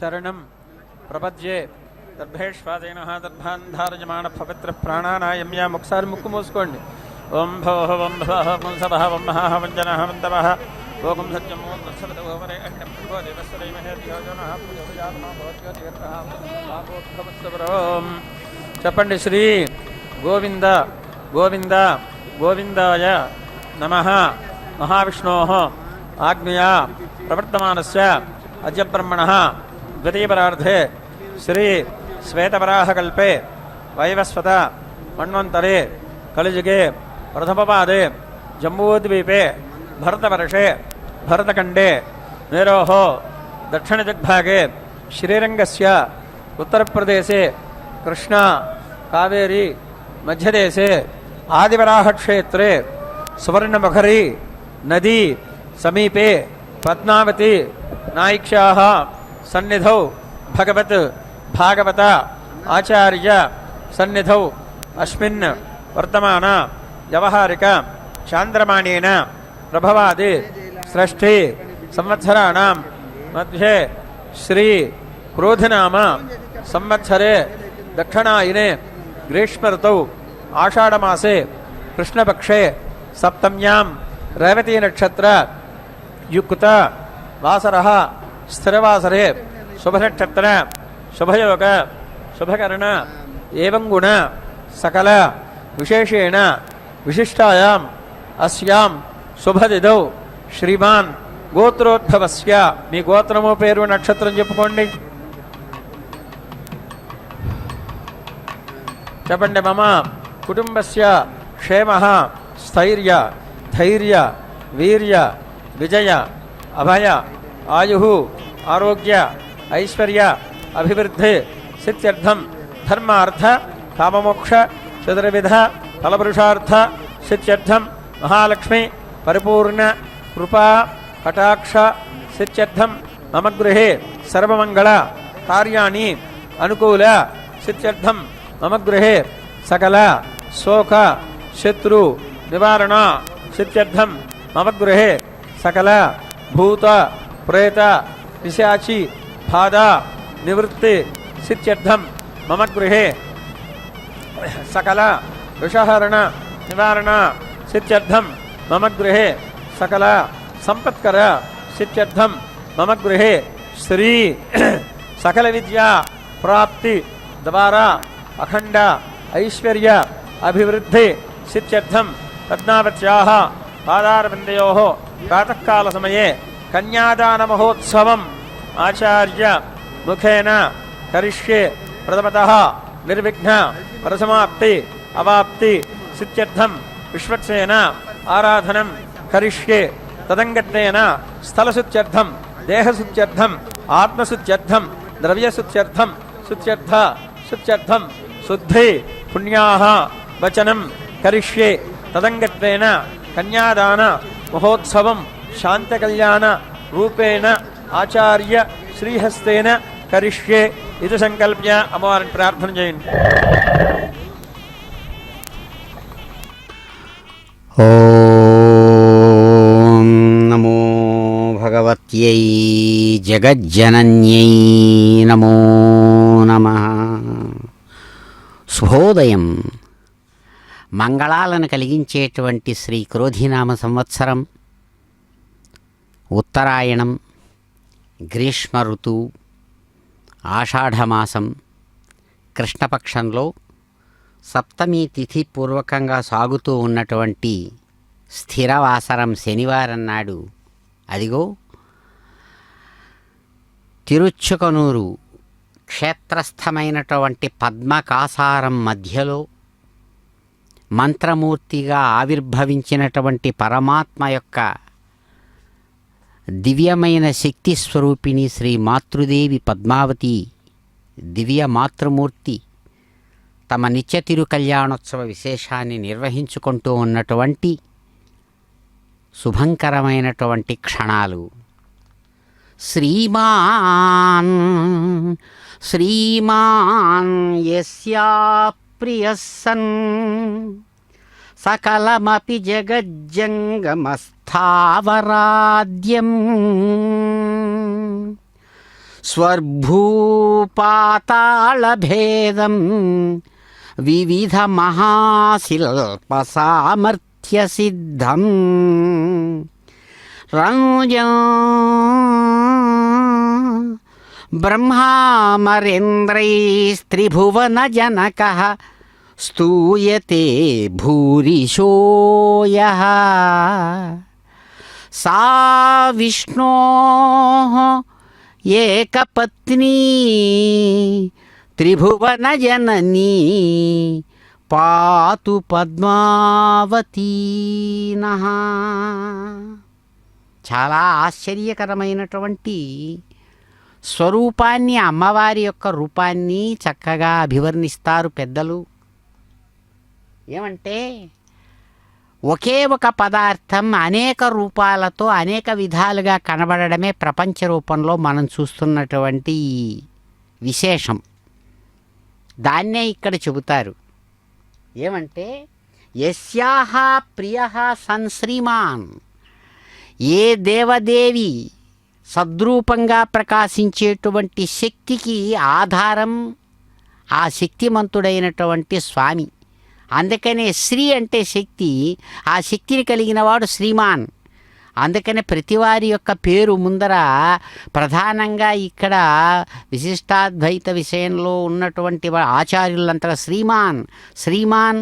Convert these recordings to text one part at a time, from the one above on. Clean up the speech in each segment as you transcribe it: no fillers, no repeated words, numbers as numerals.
శరణం ప్రపద్యే దర్భేష్వాదైన దర్భాంధారజమాణ పవిత్ర ప్రాణానాయమ్యాం. ఒకసారి ముక్కు మూసుకోండి. ఓం భవ ఓం భవ ఓం సభ ఓం మహా వంజన వందవ ఓం సత్యం ఓం దర్శవరే అగ్నిభో దేవస్వరేమహేం. చెప్పండి. శ్రీ గోవింద గోవింద గోవిందాయ నమః. మహావిష్ణోః ఆజ్ఞయా ప్రవర్తమానస్య అద్య బ్రహ్మణః ద్వితీయపరార్థే శ్రీ శ్వేతవరాహకల్పే వైవస్వత మన్వంతరే కలియుగే ప్రథమపాదే జంబూద్వీపే భరతవర్షే భరతఖండే మేరోః దక్షిణదిగ్భాగే శ్రీరంగస్య ఉత్తరప్రదేశే కృష్ణా కావేరీ మధ్యదేశే ఆదివరాహక్షేత్రే సువర్ణముఖరీ నదీ సమీపే పద్మావతి నాయిక్ష్యాః సన్నిధౌ భగవత్ భాగవత ఆచార్య సన్నిధౌ అస్మిన్ వర్తమాన వ్యవహారిక చాంద్రమాణేన ప్రభవాది షష్ఠీ సంవత్సరాణం మధ్యే శ్రీ క్రోధినామ సంవత్సరే దక్షిణాయనే గ్రీష్మ ఋతౌ ఆషాఢమాసే కృష్ణపక్షే సప్తమ్యాం రేవతీ నక్షత్ర యుక్త వాసరః స్థిరవాసరే శుభనక్షత్ర శుభయోగ శుభకరణ ఏవం గుణ సకల విశేషేణ విశిష్టాయాం అస్యాం శుభదిదౌ శ్రీమాన్ గోత్రోద్భవస్య. మీ గోత్రము పేరు నక్షత్రం చెప్పుకోండి. చెప్పండి. మమ కుటుంబస్య క్షేమః స్థైర్య ధైర్య వీర్య విజయ అభయ ఆయుః ఆరోగ్య ఐశ్వర్య అభివృద్ధి సిద్ధ్యర్థం ధర్మార్థ కామమోక్ష చతుర్విధ ఫలపురుషార్థ సిద్ధ్యర్థం మహాలక్ష్మి పరిపూర్ణ కృపా కటాక్ష సిద్ధ్యర్థం మమ గృహే సర్వమంగళ కార్యాణి అనుకూల సిద్ధ్యర్థం మమ గృహే సకల శోక శత్రు నివారణ సిద్ధ్యర్థం మమ గృహే సకల భూత ప్రేత పిశాచి బాధ నివృత్తి సిద్ధ్యర్థం మమ గృహే సకల విషహరణ నివారణ సిద్ధ్యర్థం మమ గృహే సకల సంపత్కర సిద్ధ్యర్థం మమ గృహే శ్రీ సకల విద్యా ప్రాప్తి ద్వారా అఖండ ఐశ్వర్య అభివృద్ధి సిద్ధ్యర్థం పద్మావత్యాః పాదారవిందయోః ప్రాతఃకాల సమయే కన్యాదాన మహోత్సవం ఆచార్య ముఖేన కరిష్యే. ప్రథమతః నిర్విఘ్న పరిసమాప్తి అవాప్తి సిద్ధ్యర్థం విశ్వక్సేన ఆరాధనం కరిష్యే. తదంగత్వేన స్థలశుద్ధ్యర్థం దేహశుద్ధ్యర్థం ఆత్మశుద్ధ్యర్థం ద్రవ్యశుద్ధ్యర్థం శుద్ధ్యర్థ శుద్ధ్యర్థం శుద్ధి పుణ్యాః వచనం కరిష్యే. తదంగత్వేన కన్యాదాన మహోత్సవం శాంతకళ్యాణ రూపేణ ఆచార్య శ్రీహస్తేన కరిష్యే. ఇది సంకల్ప్య అమ్మవారిని ప్రార్థన చేయండి. ఓం నమో భగవత్యై జగజ్జనన్యై నమో నమః. శుభోదయం. మంగళాలను కలిగించేటువంటి శ్రీ క్రోధినామ సంవత్సరం ఉత్తరాయణం గ్రీష్మ ఋతువు ఆషాఢమాసం కృష్ణపక్షంలో సప్తమి తిథి పూర్వకంగా సాగుతూ ఉన్నటువంటి స్థిరవాసరం శనివారం నాడు అదిగో తిరుచుకనూరు క్షేత్రస్థమైనటువంటి పద్మకాసారం మధ్యలో మంత్రమూర్తిగా ఆవిర్భవించినటువంటి పరమాత్మ యొక్క దివ్యమైన శక్తి స్వరూపిణి శ్రీ మాతృదేవి పద్మావతి దివ్య మాతృమూర్తి తమ నిత్య తిరు కళ్యాణోత్సవ విశేషాన్ని నిర్వహించుకుంటూ ఉన్నటువంటి శుభంకరమైనటువంటి క్షణాలు. శ్రీమాన్ శ్రీమాన్ యస్యా ప్రియసన్ సకలమపి జగజ్జంగమస్థావరాద్యం స్వర్భూపాతాళభేదం వివిధ మహాశిల్ప సామర్థ్య సిద్ధం రంజన్ బ్రహ్మామరేంద్రైస్త్రిభువన జనకః స్తూయతే భూరిశో యః సా విష్ణోః ఏకపత్నీ త్రిభువన జననీ పాతు పద్మావతీ నః. చాలా ఆశ్చర్యకరమైనటువంటి స్వరూపాన్ని, అమ్మవారి యొక్క రూపాన్ని చక్కగా అభివర్ణిస్తారు పెద్దలు. ఏమంటే ఒకే ఒక పదార్థం అనేక రూపాలతో అనేక విధాలుగా కనబడడమే ప్రపంచ రూపంలో మనం చూస్తున్నటువంటి విశేషం. దాన్నే ఇక్కడ చెబుతారు. ఏమంటే యస్యాహ ప్రియః సన్ శ్రీమాన్, ఏ దేవదేవి సద్రూపంగా ప్రకాశించేటువంటి శక్తికి ఆధారం ఆ శక్తిమంతుడైనటువంటి స్వామి. అందుకనే శ్రీ అంటే శక్తి, ఆ శక్తిని కలిగిన వాడు శ్రీమాన్. అందుకనే ప్రతివారి యొక్క పేరు ముందర ప్రధానంగా ఇక్కడ విశిష్టాద్వైత విషయంలో ఉన్నటువంటి ఆచార్యులంతా శ్రీమాన్ శ్రీమాన్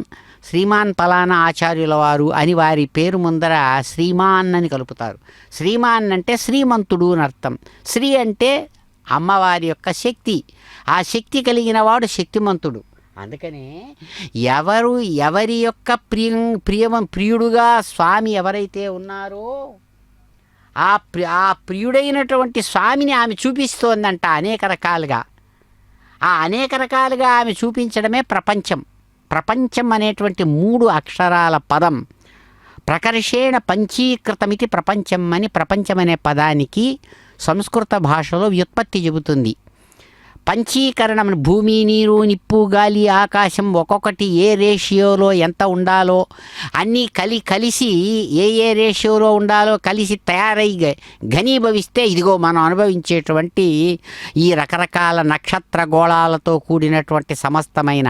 శ్రీమాన్ పలానా ఆచార్యుల వారు అని వారి పేరు ముందర శ్రీమాన్ అని కలుపుతారు. శ్రీమాన్ అంటే శ్రీమంతుడు అని అర్థం. శ్రీ అంటే అమ్మవారి యొక్క శక్తి, ఆ శక్తి కలిగిన వాడు శక్తిమంతుడు. అందుకనే ఎవరి యొక్క ప్రియుడుగా స్వామి ఎవరైతే ఉన్నారో ఆ ప్రియుడైనటువంటి స్వామిని ఆమె చూపిస్తోందంట అనేక రకాలుగా. ఆ అనేక రకాలుగా ఆమె చూపించడమే ప్రపంచం. ప్రపంచం అనేటువంటి 3 అక్షరాల పదం ప్రకర్షేణ పంచీకృతమితి ప్రపంచం అని ప్రపంచం అనే పదానికి సంస్కృత భాషలో వ్యుత్పత్తి చెబుతుంది. పంచీకరణం, భూమి, నీరు, నిప్పు, గాలి, ఆకాశం ఒక్కొక్కటి ఏ రేషియోలో ఎంత ఉండాలో అన్నీ కలిసి ఏ రేషియోలో ఉండాలో కలిసి తయారై ఘనీభవిస్తే ఇదిగో మనం అనుభవించేటువంటి ఈ రకరకాల నక్షత్ర గోళాలతో కూడినటువంటి సమస్తమైన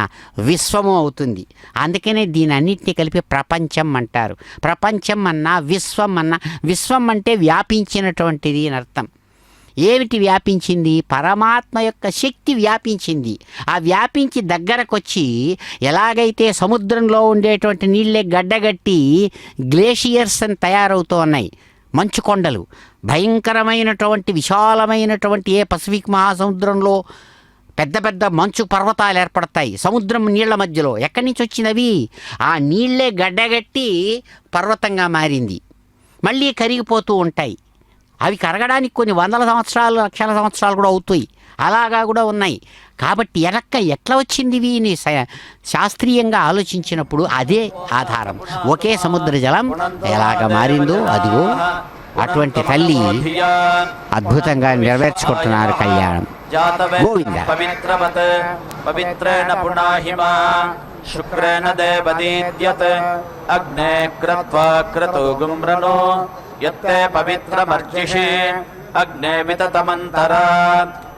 విశ్వము అవుతుంది. అందుకనే దీని అన్నింటినీ కలిపి ప్రపంచం అంటారు. ప్రపంచం అన్నా విశ్వం అన్నా, విశ్వం అంటే వ్యాపించినటువంటిది అని అర్థం. ఏమిటి వ్యాపించింది? పరమాత్మ యొక్క శక్తి వ్యాపించింది. ఆ వ్యాపించి దగ్గరకొచ్చి ఎలాగైతే సముద్రంలో ఉండేటువంటి నీళ్ళే గడ్డగట్టి గ్లేషియర్స్ అని తయారవుతూ ఉన్నాయి, మంచు కొండలు, భయంకరమైనటువంటి విశాలమైనటువంటి ఏ పసిఫిక్ మహాసముద్రంలో పెద్ద పెద్ద మంచు పర్వతాలు ఏర్పడతాయి సముద్రం నీళ్ల మధ్యలో. ఎక్కడి నుంచి వచ్చినవి? ఆ నీళ్ళే గడ్డగట్టి పర్వతంగా మారింది. మళ్ళీ కరిగిపోతూ ఉంటాయి. అవి కరగడానికి కొన్ని వందల సంవత్సరాలు, లక్షల సంవత్సరాలు కూడా అవుతాయి. అలాగా కూడా ఉన్నాయి. కాబట్టి ఎట్లా వచ్చింది అని శాస్త్రీయంగా ఆలోచించినప్పుడు అదే ఆధారం. ఒకే సముద్ర జలం ఎలాగ మారిందో అదిగో అటువంటి తల్లి అద్భుతంగా నెరవేర్చుకుంటున్నారు కళ్యాణం. గోవింద. పవిత్రేణ పునాహిమా శుక్రేణ దేవదీద్యత్ అగ్నే క్రత్వా క్రతు గుమ్రనో యత్తే పవిత్రమర్చిషి అగ్నే వితతమంతరా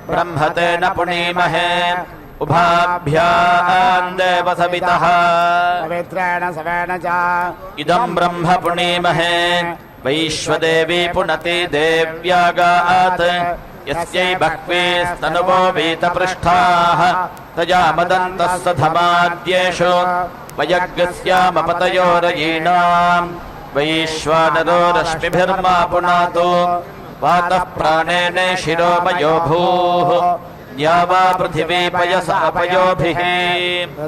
బ్రహ్మతేన పుణీమహే ఉభాభ్యాం దేవ సవితః పవిత్రేణ సవేన చ ఇదం బ్రహ్మ పుణీమహే వైశ్వదేవీ పునతి దేవ్యాగాత్ యస్యై బహ్వీస్తనువో వీతపృష్ఠాః తజామదంతః సధమాద్యేషు వయగ్స్యామపతయోరయీణాం వైశ్వానరో రశ్మిభిర్మా పునాతో వాతః ప్రాణేన శిరోమయో భూః న్యావా పృథివీ పయసాపయోభిః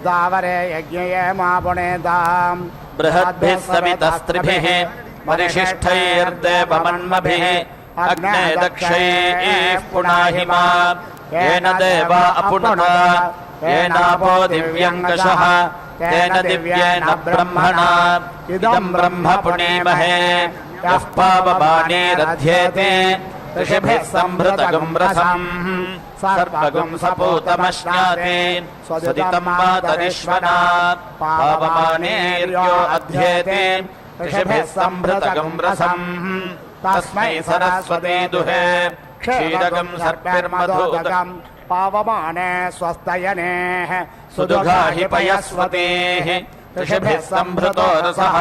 దావరే యజ్ఞయే మా పుణేతాం బృహద్భిః సవితస్త్రిభిః పరిశిష్టైర్దేవమన్మభిః అగ్నే దక్షైః పునాహిమా येन देवा अपुनता येनापो दिव्यङ्कषः तेन दिव्येन ब्रह्मणा इदं ब्रह्म पुणीमहे यः पावमानेरध्येते ऋषिभिः सम्भृतगुं रसम् सर्वगुं सपूतमश्नाति स्वदितं मातरिश्वना पावमानेर्यो अध्येते ऋषिभिः सम्भृतगुं रसम् तस्मै सरस्वती दुहे क्षीरकं सर्पिर्मधुदकं पावमाने स्वस्तयने सुदुघाहि पयस्वतेः ऋषिभिः सम्भृतो रसः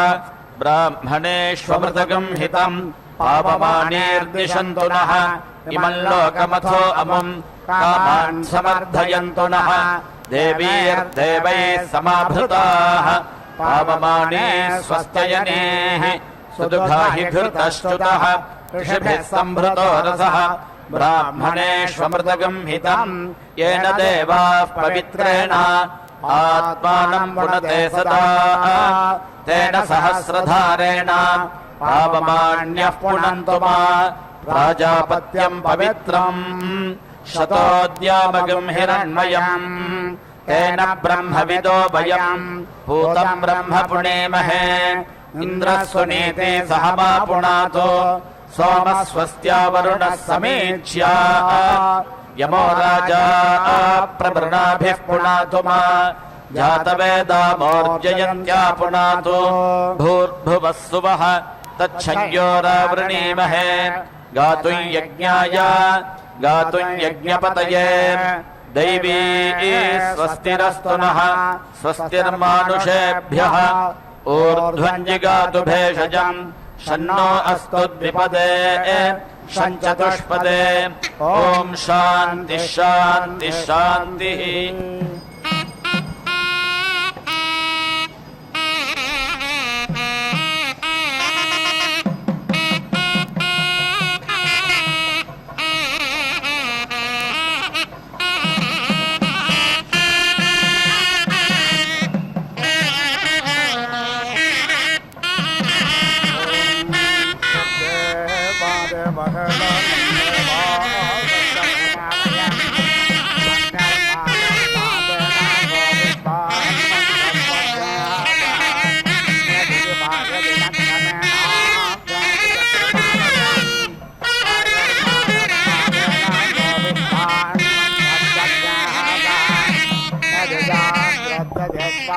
ब्राह्मणेष्वमृतकं हितं पावमानेर्दिशन्तु नः इमं लोकमथो अमुं कामान् समर्थयन्तु नः देवीर्देवैः समाभृताः पावमाने स्वस्तयनेः सुदुघाहि घृतश्च्युतः ऋषिभिः सम्भृतो रसः ब्राह्मणेष्वमृतकं हितं येन देवाः पवित्रेण आत्मानं पुनते सदा तेन सहस्रधारेण पावमान्यः पुनन्तु मा प्राजापत्यं पवित्रम् शतोद्यामगं हिरण्मयम् तेन ब्रह्मविदो वयम् भूतं ब्रह्म पुणेमहे इन्द्रस्वनीते सह मा पुनातो सोमस्वस्त्या वरुणः समीक्ष्या यमो राजा प्रवृणाभिः पुनातु मा जातवेदामोर्जयन्त्या पुनातु भूर्भुवः सुवः तच्छयोरावृणीमहे गातुं यज्ञाय गातुं यज्ञपतये दैवी स्वस्तिरस्तु नः स्वस्तिर्मानुषेभ्यः ऊर्ध्वञ्जिगातु भेषजम् शन्नो अस्तु द्विपदे शञ्चतुष्पदे ॐ शान्तिः शान्तिः शान्तिः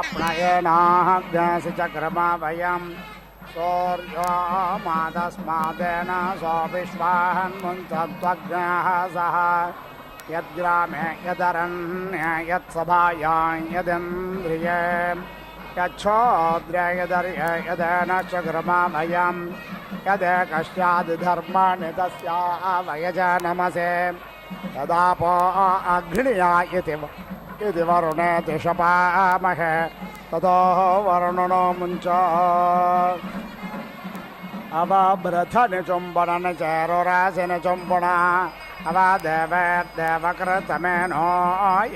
स्वप्नयेनाग्नेसि चक्रमा वयम् सौर्यो मादस्मादेन सो विश्वान्मुञ्चत्वज्ञः सः यद्ग्रामे यदरण्ये यत्सभायां यदिन्द्रिये यच्छोद्रे यदर्ये यदेन चक्रमा वयम् यदेकस्याद्धर्माणि तस्यावयज नमसे तदापो अघ्निया इति वरुणेति शपामहे ततो वरुणो मुञ्च अवब्रथनि चुम्बननि चेरुरासिनि चुम्बना अवदेवैर्देवकृतमेनो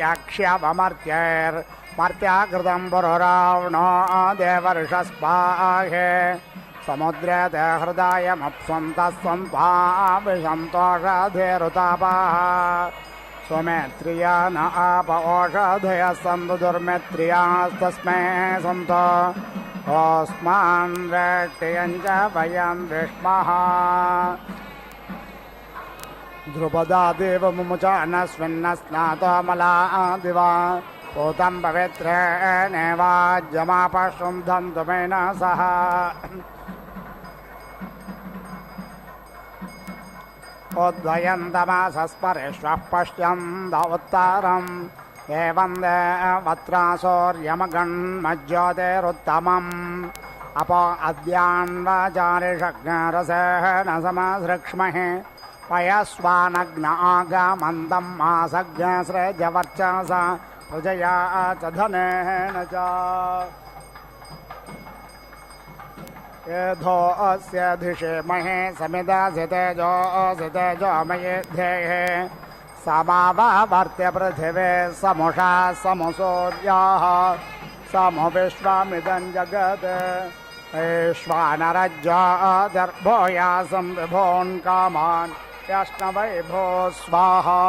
यक्ष्यवमर्त्यैर्मर्त्याकृतं पुरुरावणो देवर्षस्पाहे समुद्रे ते हृदयमप्स्वन्तः सन्त्वाविषन्तोषधेरुतापाः स्वमेत्रिया न आप ओषधयः सन्तु दुर्मेत्रियास्तस्मै सन्तो ओस्मान् वेट्टियं च वयं विष्मः ध्रुपदादेव मुमुच न स्विन्नस्नातो मलादिवा पूतं पवित्रेणेवाज्यमापशुन्धन्तु मेन सह उद्वयन्तमासस्परेष्वः पश्यन्त उत्तरम् एवं देवत्रासौर्यमगन्मज्योतिरुत्तमम् अपो अद्यान्वाचारिषज्ञरसेन समसृक्ष्महे पयस्वानग्न आगामन्तं मासज्ञसृजवर्चसा प्रजया च धनेन च येधो अस्य धिषेमहे समिदासितेजो मये धेः समावावर्त्य पृथिवे समुषा समुसूर्याः समु विश्वमिदं जगत् ऐश्वानरज्योतिर्भूयासं विभोन् कामान् यष्णवै भो स्वाहा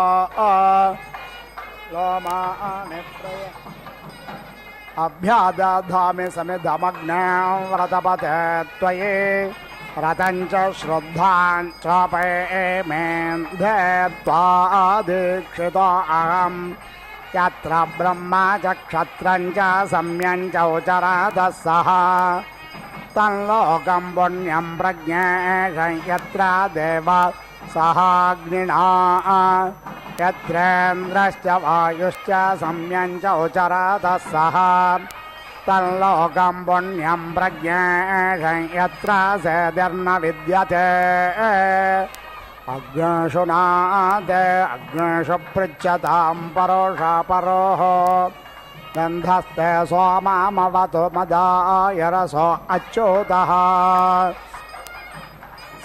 लोमानि अभ्यादधामि समिधमग्नं व्रतपते त्वयि व्रतं च श्रद्धां चोपयेमेन्धे त्वादीक्षितो अहं यत्र ब्रह्मा च क्षत्रं च सम्यं च उचरातः सह तल्लोकं पुण्यं प्रज्ञेशं यत्र देव सहाग्निना यत्रेन्द्रश्च वायुश्च सम्यञ्च उचरतः सः तल्लोकं पुण्यं प्रज्ञेशं यत्र सेदिर्न विद्यते अग्निषुनादे अग्निषु पृच्छतां परोषापरोः गन्धस्ते सोमामवतु मदायरसो अच्युतः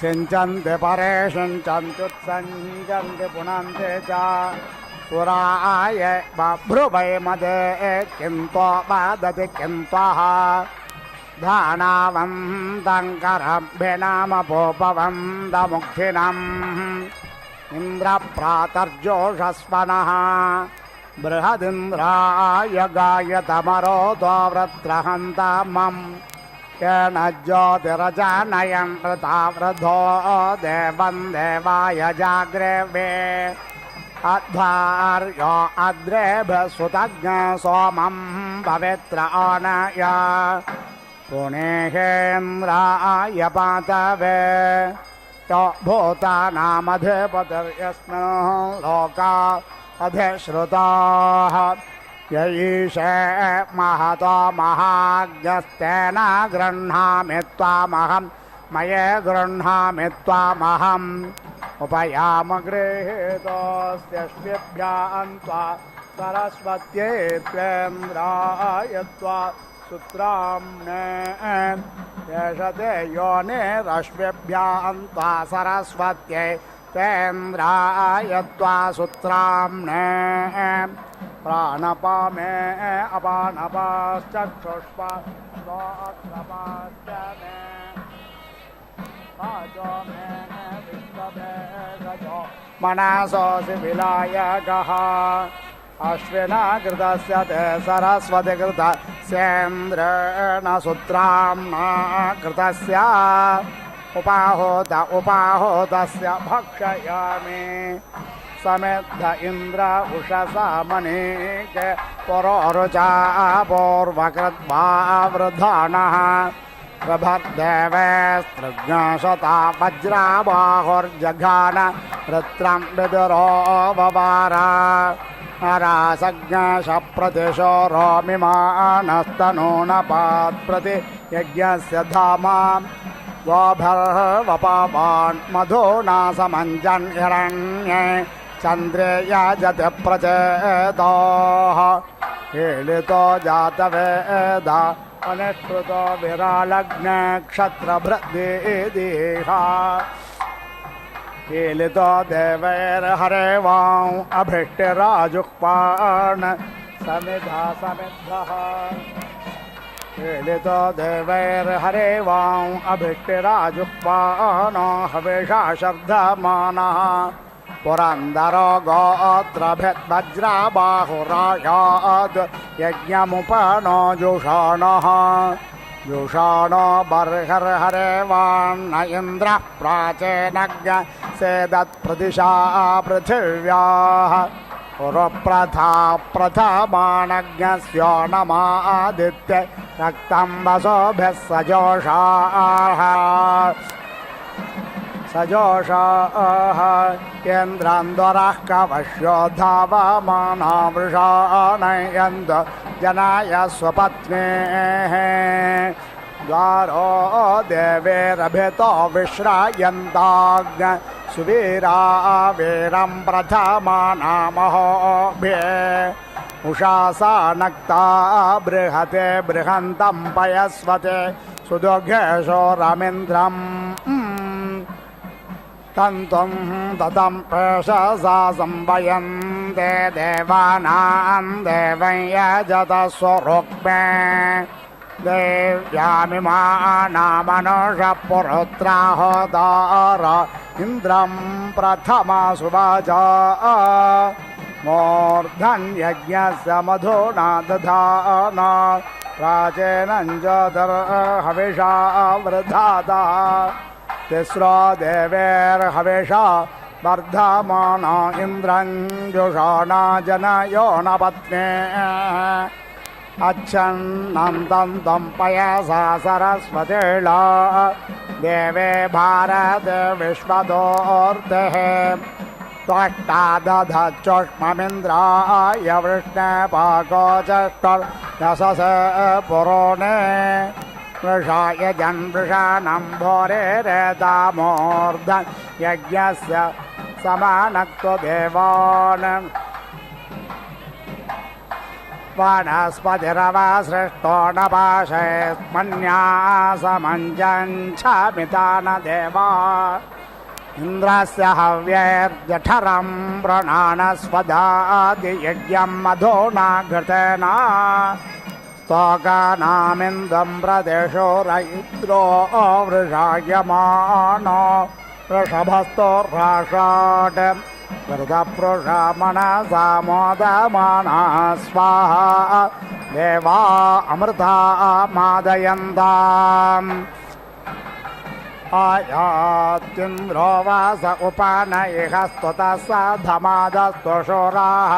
सिञ्चन्ति परे सिञ्चन्त्युत्सञ्चन्ति पुनन्ति च सुराय बभ्रुवै मदे किं त्वदति किं त्वः धानावन्तं करम्भिनामपोपवन्दमुखिनम् इन्द्रप्रातर्जोषस्वनः बृहदिन्द्राय गायतमरोतो वृत्रहन्तमम् येन ज्योतिरजानयन् वृथो देवं देवाय जाग्रेवे अध्वर्यो अद्रेभ्यः सुतज्ञ सोमं पवित्र आनय पुणेहेन्द्राय पातवे यो भूतानामधिपतिर्यस्मिन् लोका अधिश्रुताः यईशे महतो महाज्ञस्तेन गृह्णामि त्वामहं मये गृह्णामि त्वामहम् उपयामगृहीतोऽस्त्यश्विभ्यां त्वा सरस्वत्यै त्वेन्द्राय त्वा सुत्राम्ने यशते योनिरश्विभ्यां त्वा सरस्वत्यै त्वेन्द्राय त्वा सुत्राम्ने प्राणपामे अपानपाश्चक्षुष्प स्वाक्रपाश्च मे आजो मे विश्वभेषजो मनसोऽसि विलायकः अश्विना कृतस्य ते सरस्वती कृतस्येन्द्रेण सूत्राम्ना कृतस्य उपाहोतस्य भक्षयामि समेद्ध इन्द्र उषसा मणिके पुरोरुचा पूर्वकृत्वा वृधानः प्रभर्देवेस्त्रज्ञशता वज्राबाहुर्जघान वृत्रं विदुरो ववार नरासज्ञशप्रतिशो रोमिमानस्तनूनपात्प्रति यज्ञस्य धामा गोभर्वपावान् मधुना समञ्जन् हिरण्ये चन्द्रे याजते प्रचेतोः हेलितो जातवेद अनिष्कृतो विरालग्ने क्षत्रभृद्देह हेलितो देवैर्हरे वां अभिष्टिराजुक्पान् समिधा समिद्धः हेलितो देवैर्हरे वां अभिष्टिराजुक्पान् हविषा शर्धमानः पुरन्दरो गोत्रभिद्वज्राबाहुरायात् यज्ञमुपनो जुषाणः जुषाणो बर्हर्हरे वान्न इन्द्रः प्राचेनज्ञ सेदत्प्रदिशा पृथिव्याः पुरप्रथा प्रथमानज्ञस्यो नमादित्य रक्तं वसोभिः सजोषाः सजोषाः केन्द्रान्दरः कवश्यो धावमाना वृषाणयन्त जनाय स्वपत्नेः द्वारो देवेरभितो विश्रायन्ताज्ञ सुवीरा वीरं प्रथमानामहोभ्ये उषासा नक्ता बृहते बृहन्तं पयस्वते सुदुर्घेशो रमीन्द्रम् तन्तुं ततं पेशसा संवयन्ते देवानां देवं यजतः स्वरुक्मे देव्यामिमानामनुषः पुरुत्राहोदार इन्द्रं प्रथमा सुवाचा मूर्धन्यज्ञस्य मधुना दधाना प्राचीनं ज्योतिर्हविषा वृधाता तिस्रो देवैर्हविषा वर्धमाना इन्द्रं जुषाणा जनयो न पत्ने अच्छन्नं तं पयसा सरस्वतीला देवे भारते विश्वदोर्तेः त्वष्टा दधच्चोष्ममिन्द्राय वृष्णपाको चष्टर्यससे पुरोणे वृषाय जन्वृषाणं भोरे रेतामूर्धन् यज्ञस्य समानक्तो देवान् वनस्पतिरवा सृष्टो न पाशयस्मन्यासमञ्जञ्छामिता न देवा इन्द्रस्य हव्यैर्जठरं प्रणानस्वदाति यज्ञं मधुना घृतेन स्तोकानामिन्दं प्रदेशो रयिद्रो वृषायमानो वृषभस्तोर्भाषाट् वृतपृषा मनसा मोदमाना स्वाहा देवा अमृता मादयन्ताम् आयात्इन्द्रो वास उपनयिहस्तुतः स धमादस्तुषुराः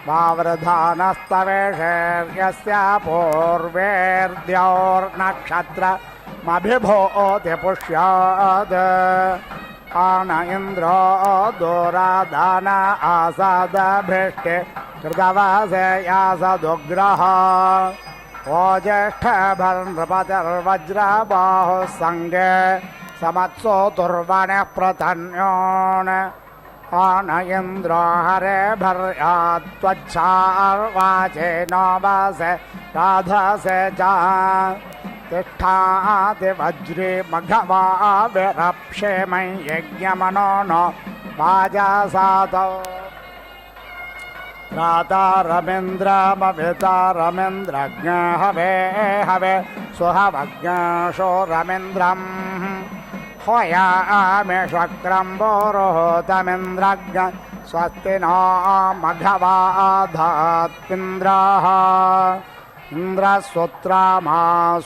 वावृधानस्तवेषेर्यस्य पूर्वेर्द्यौर्नक्षत्रमभिभूति पुष्यात् आन इन्द्रो दोरादान आसादभिष्टे कृतवासे यासदुग्रः ओ ज्येष्ठभर्नृपतिर्वज्रबाहुः सङ्गे समत्सो तुर्वणः प्रतन्योन् आन इन्द्रो हरे भर्यात्वच्छार्वाचे नवसे राधसे च तिष्ठाति वज्रे मघवा विरप्षेमै यज्ञमनो नो वाजासातौ त्रातारमिन्द्रमवितारमिन्द्रज्ञ हवे हवे सुहवज्ञशोरमिन्द्रम् होयामि शक्रं पुरोहतमिन्द्रज्ञ स्वस्ति नो मघवा धात्विन्द्राः इन्द्रसूत्रमा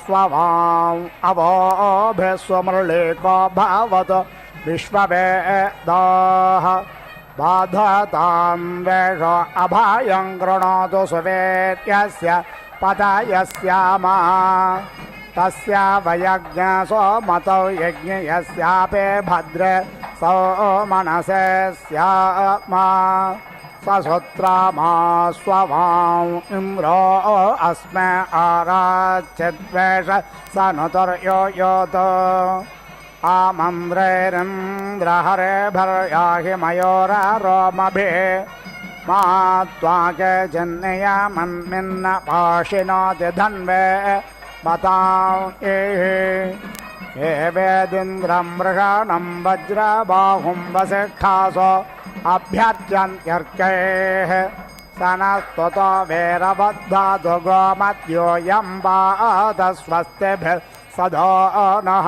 स्ववां अवोभिस्वमृळेको भवतु विश्ववेदाः बाधतां वेष अभयं कृणोतु सुवेद्यस्य पतयस्यामा तस्य वयज्ञसोमतौ यज्ञयस्यापे भद्रे सौमनसे स्यामा ससूत्रमा स्ववां इन्द्रो अस्मे आराच्यद्वेष स नुतुर्यो योतो आमन्द्रैरिन्द्रहरे भर्याहि मयोरारोमभिः मा त्वाके जन्यमन्मिन्न पाशिनोति धन्वे मतां एवेदिन्द्रं मृषाणं वज्रबाहुं वसिष्ठासो अभ्यर्चन्त्यर्कैः सनस्तुतो वेरबद्धातु गोमत्योऽयं वात स्वस्तिभिर्सदो नः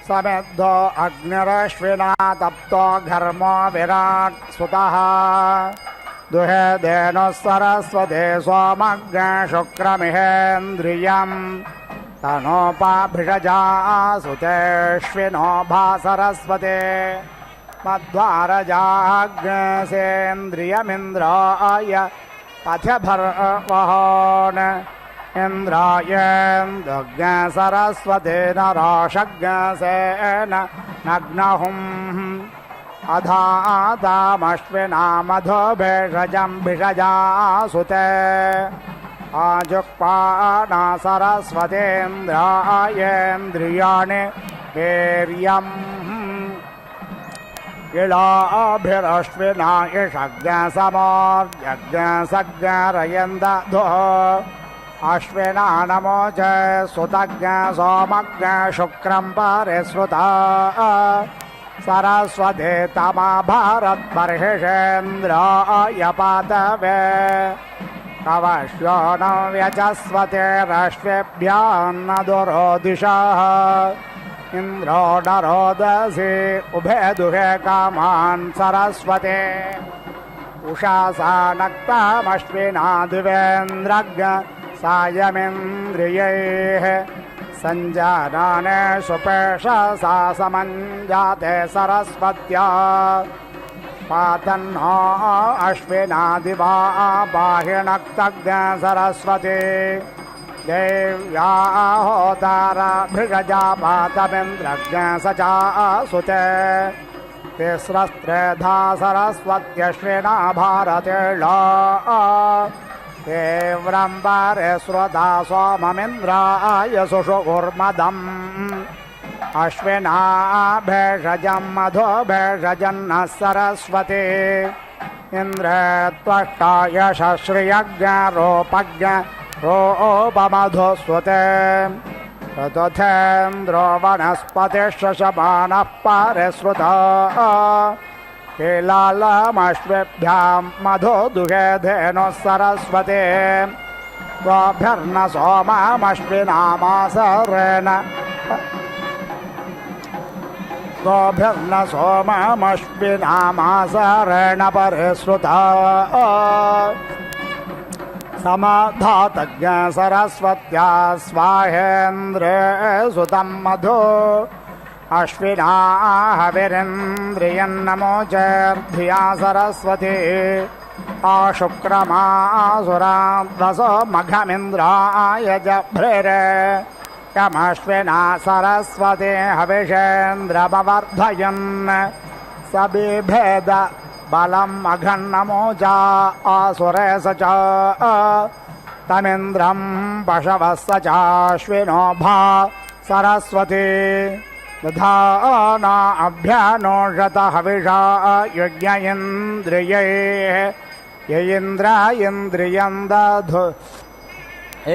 समेद्धो अग्निरश्विना तप्तो घर्मो विराट् सुतः दुहे धेनुः सरस्वती सोमज्ञ शुक्रमिहेन्द्रियम् तनोपाभिषजा सुतेष्विनो भा सरस्वते मध्वारजाग्नेन्द्रियमिन्द्राय पथभर्वहोन् इन्द्रायेन्दुज्ञ सरस्वतेन रोषज्ञसेन नग्नहुम् अधातामश्विना मधुभेषजं भिषजा सुते आजुक्पाना सरस्वतेन्द्रायेन्द्रियाणि वीर्यम् इळाभिरश्विना इषज्ञसमोर्यज्ञसज्ञरयन्दधो अश्विना नमोच सुतज्ञ सोमज्ञ शुक्रं परिश्रुता सरस्वती तमा भारद्बर्हिषेन्द्राय पातवे कवश्यो न व्यचस्वतेरश्वेभ्यान्न दुरोदिशः इन्द्रो न रोदसी उभे दुहे कामान् सरस्वते उषासा नक्तामश्विना दिवेन्द्रज्ञ सायमिन्द्रियैः सञ्जानाने सुपेशसा समञ्जाते सरस्वत्या पातन्नो अश्विनादिवा बाहिणक्तज्ञ सरस्वती देव्या होतारा भृगजा पातमिन्द्रज्ञ सचा सुते तिस्रस्त्रेधा सरस्वत्यश्विना भारतेळा तीव्रम्बरे श्रुता सोममिन्द्राय सुषुर्मदम् अश्विना भेषजं मधु भेषजन्नः सरस्वती इन्द्रे त्वष्टा यशश्रियज्ञ रोपज्ञ रोपमधुस्वते तथेन्द्रो वनस्पतिश्शमानः परिश्रुता कीलालमश्विभ्यां मधु दुहे धेनुः सरस्वती गोभ्यर्न सोममश्विनामासरेण गोभ्यर्न सोममश्विनामासरेण परिश्रुता समाधातज्ञ सरस्वत्या स्वाहेन्द्रे सुतं मधु अश्विना हविरिन्द्रियन्नमोचैर्धिया सरस्वती आशुक्रमासुराद्वसो मघमिन्द्राय जभ्रेरे यमश्विना सरस्वती हविषेन्द्रमवर्धयन् सबिभेद बलम् अघन्नमोजा आसुरे स च तमिन्द्रं पशवः स चाश्विनो भा सरस्वती दधाना अभ्यानोषत हविषा यज्ञ इन्द्रियैः य इन्द्र इन्द्रियं दधु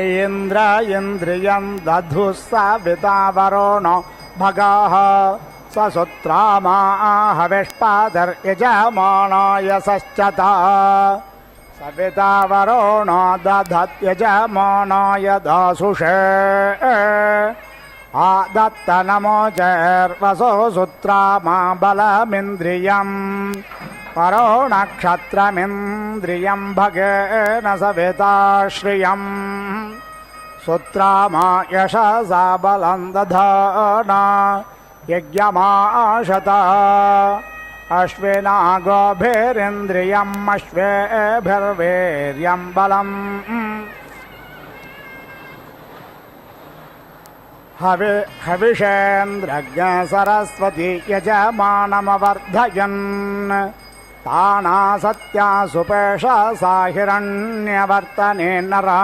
इन्द्र इन्द्रियं दधुः सविता वरुणो भगः ससुत्रामा हविष्पादर्यजमानाय सश्चता सविता वरुणो दधत्यजमानाय दासुषे आदत्तनमोचैर्वसो सुत्रामा बलमिन्द्रियं वरुणक्षत्रमिन्द्रियं भगेन सविता श्रियम् सुत्रामा यशसा बलं दधाना यज्ञमाशत अश्विना गोभिरिन्द्रियम् अश्वेभिर्वीर्यं बलम् हविषेन्द्रज्ञ सरस्वती यजमानमवर्धयन् ताना सत्या सुपेशसा हिरण्यवर्तने नरा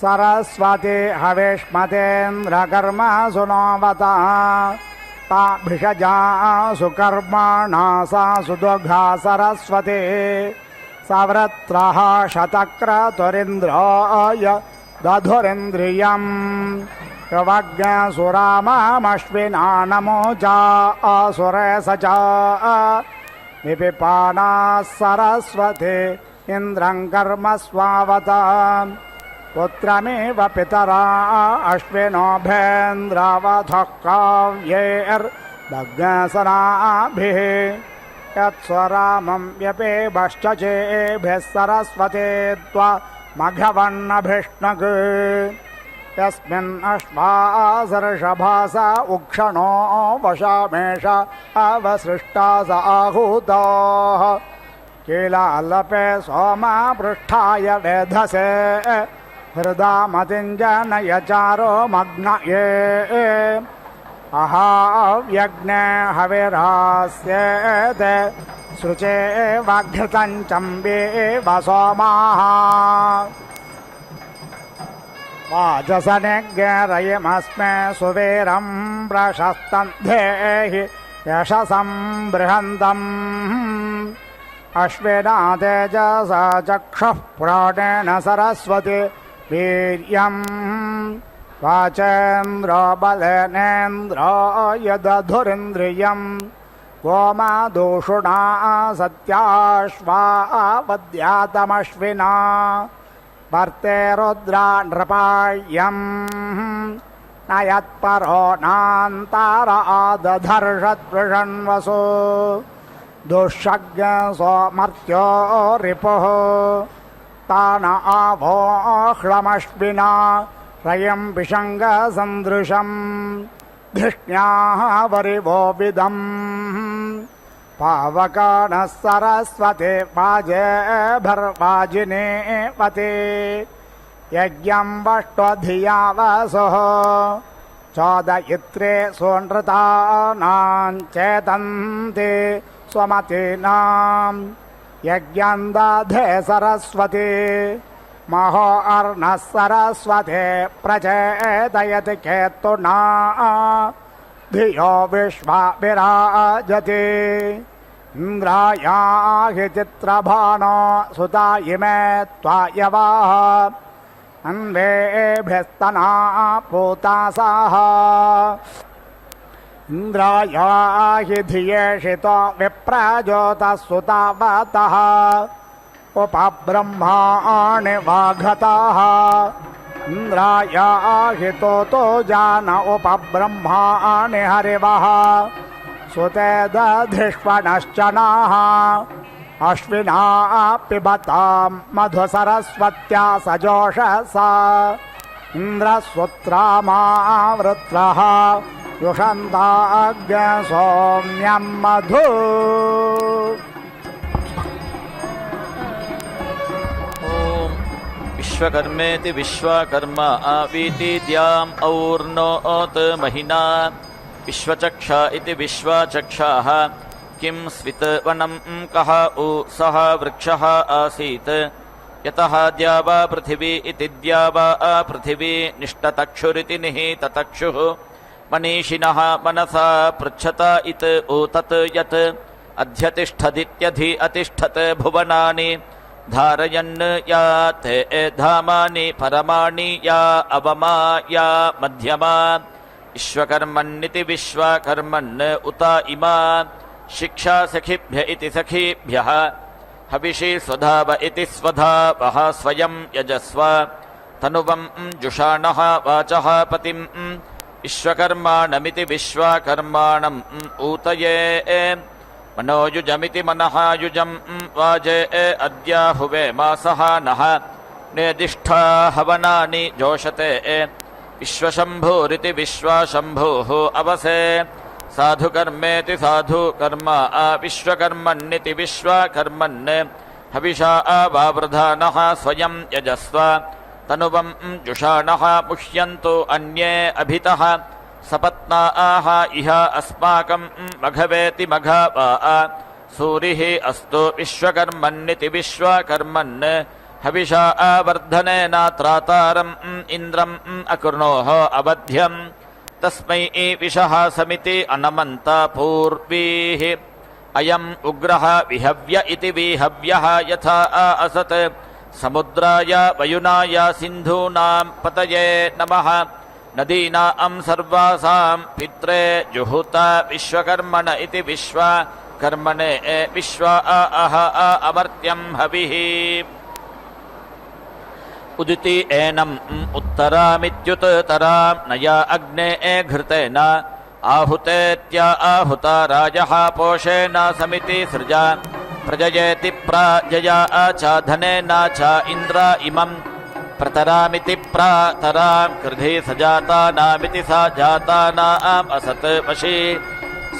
सरस्वती हविष्मतेन्द्रकर्मा सुनोवता ताभिषजा सुकर्माणा सा सुदुघा सरस्वती सवृत्रः शतक्रतुरिन्द्राय दधुरिन्द्रियम् यवज्ञसुरामश्विना नमोजा आसुरे स च विपिपाना सरस्वती इन्द्रं कर्म स्वावता पुत्रमेव पितरा अश्विनोभेन्द्रावधः काव्यैर्दग्नसनाभिः यत्स्वरामं व्यपेभश्च चेभिः सरस्वती त्वा मघवन्नभिष्णग् यस्मिन् अश्वासर्षभास उक्षणो वशामेष अवसृष्टा स आहूताः कीलालपे सोमा पृष्ठाय वेधसे हृदा मतिञ्जनय चारो मग्नये अहाव्यग्ने हविरास्येते सृचे वाघृतं चम्बे वसोमाः वाजसनिज्ञरयमस्मे सुवीरं प्रशस्तं धेहि यशसं बृहन्तम् अश्विना तेजसा चक्षुः प्राणेन सरस्वती वीर्यं वाचेन्द्रो बलेनेन्द्राय दधुरिन्द्रियं गोमादूषुणा सत्याश्वावद्यातमश्विना वर्ते रुद्रा नृपायं न यत्परो नान्तार आदधर्षत्पृषन्वसु दुःशज्ञ सोमर्त्यो रिपुः तान आवोह्लमश्विना रयं पिशङ्गसन्दृशं धिष्ण्याः वरिवोविदम् पावकानः सरस्वती वाजेभिर्वाजिनीवती यज्ञं वष्ट्वधिया वसुः चोदयित्रे सुनृतानां चेतन्ति स्वमतीनां यज्ञं दधे सरस्वती महो अर्णः सरस्वती प्रचेदयति केतुना धियो विश्वा विराजति इन्द्रायाहि चित्रभानो सुता इमे त्वायवाः अन्वेभिस्तना पूतासाः इन्द्रायाहि धियेषितो विप्रजोतः सुतावतः उपब्रह्माणि वाघताः इन्द्रायाहि तोतो जान उपब्रह्माणि हरिवः सुते दधिष्वनश्चनाः अश्विना पिबतां मधुसरस्वत्या सजोषसा इन्द्रसूत्रामावृत्रः युषन्ताग् सौम्यं मधु विश्वकर्मेति विश्वकर्मा आवीति द्याम् और्नोत् महिना विश्वचक्ष इति विश्वचक्षाः किं स्वितवनं कः उ सः वृक्षः आसीत् यतः द्यावा पृथिवी इति द्यावा पृथिवी निष्टतक्षुरिति निहिततक्षुः मनीषिणः मनसा पृच्छत इत ऊतत् यत् अध्यतिष्ठदित्यधि अतिष्ठत् भुवनानि धारयन् या ते धामानि परमाणि या अवमा या मध्यमा विश्वकर्मन्निति विश्वकर्मन् उत इमा शिक्षा सखिभ्य इति सखीभ्यः हविषि स्वधाव इति स्वधावः स्वयं यजस्व तनुवं जुषाणः वाचः पतिं विश्वकर्माणमिति विश्वकर्माणम् ऊतये मनोयुजमिति मनः युजं वाजे अद्याहुवे मासः नः नेदिष्ठा हवनानि जोषते विश्वशम्भुरिति विश्वशम्भुः अवसे साधुकर्मेति साधुकर्म विश्वकर्मन्निति विश्वकर्मन् हविषा वावृधानः स्वयं यजस्व तनुवं जुषाणः मुह्यन्तु अन्ये अभितः सपत्नाः इह अस्माकं मघवेति मघवा सूरिः अस्तु विश्वकर्मन्निति विश्वकर्मन् हविषा वर्धनेन त्रातारम् इन्द्रम् अकृणोः अवध्यम् तस्मै विषः समिति अनमन्त पूर्वीः अयम् उग्रः विहव्य इति विहव्यः यथा असत् समुद्राय वयुनाय सिन्धूनां पतये नमः नदीनां सर्वासां पित्रे जुहुत विश्वकर्मण इति विश्वकर्मणे विश्व अमर्त्यं हविः उदिति एनम् उत्तरामित्युत्तरां नया अग्ने घृतेन आहुतेत्या आहुता राजः पोषेण समिति सृजा प्रजयेति प्राजया च धनेन च इन्द्र इमम् प्रतरामिति प्रातरां कृधि सजातानामिति सा जातानाम् असत् वशी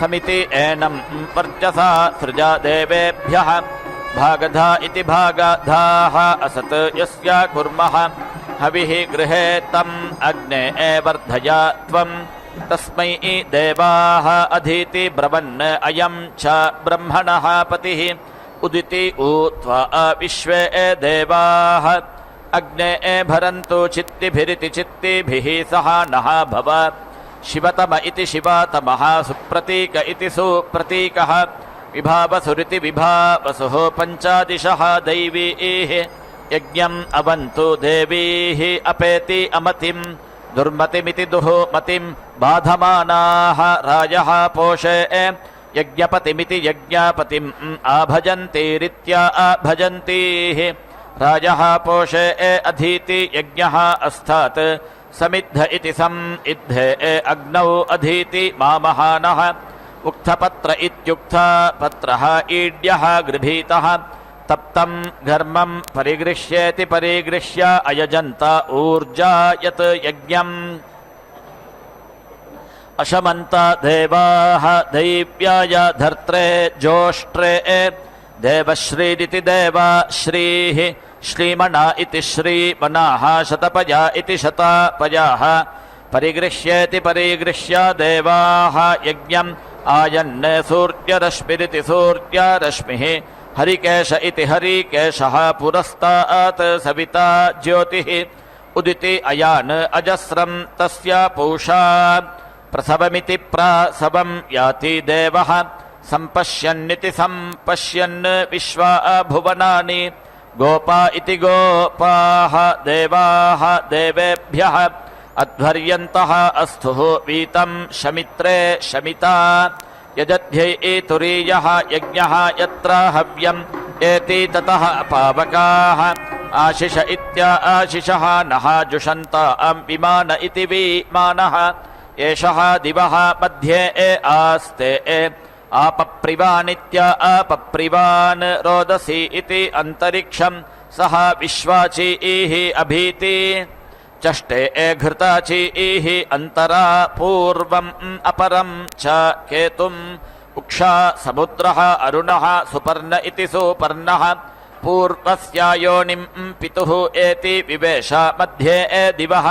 समिति एनम् वर्चसा सृजा देवेभ्यः भागधा इति भागधाः असत् यस्य कुर्मः हविः गृहे तम् अग्ने वर्धया त्वम् तस्मै देवाः अधीति ब्रवन् अयं च ब्रह्मणः पतिः उदिति ऊत्वा विश्वे देवाः अग्ने भरन्तु चित्तिभिरिति चित्तिभिः सह नः भव शिवतम इति शिवातमः सुप्रतीक इति सुप्रतीकः विभावसुरिति विभावसुः पञ्चादिशः दैवीः यज्ञम् अवन्तु देवीः अपेति अमतिं दुर्मतिमिति दुःमतिं बाधमानाः राजः पोषे यज्ञपतिमिति यज्ञपतिम् आभजन्तीरित्या आभजन्तीः राजः पोषे अधीति यज्ञः अस्तात् समिद्ध इति समिद्धे अग्नौ अधीति मामहानः उक्थपत्र इत्युक्थपत्रः ईड्यः गृभीतः तप्तं घर्मं परिगृह्येति परिगृह्य अयजन्त ऊर्जा यत् यज्ञम् अशमन्त देवाः दैव्याय धर्त्रे जोष्ट्रे देवश्रीरिति देवा श्रीः श्रीमणा इति श्रीमणाः शतपया इति शतपयाः परिगृह्येति परिगृह्य देवाः यज्ञम् आयन् सूर्यरश्मिरिति सूर्यरश्मिः हरिकेश इति हरिकेशः पुरस्तात् सविता ज्योतिः उदिति अयान् अजस्रं तस्य पूषा प्रसवमिति प्रसवं याति देवः सम्पश्यन्निति सम्पश्यन् विश्वा भुवनानि गोपा इति गोपाः देवाः देवेभ्यः अध्वर्यन्तः अस्थुः वीतं शमित्रे शमिता यजध्यै तुरीयः यज्ञः यत्र हव्यम् एति ततः पावकाः आशिष इत्याशिषः नः जुषन्त विमान इति विमानः एषः दिवः मध्ये आस्ते आपप्रिवानित्य आपप्रिवान् रोदसी इति अन्तरिक्षं सः विश्वाचीः अभीति चष्टे घृताचीः अन्तरा पूर्वम् अपरं च केतुम् उक्षा समुद्रः अरुणः सुपर्ण इति सुपर्णः पूर्वस्यायोनिं पितुः एति विवेश मध्ये दिवः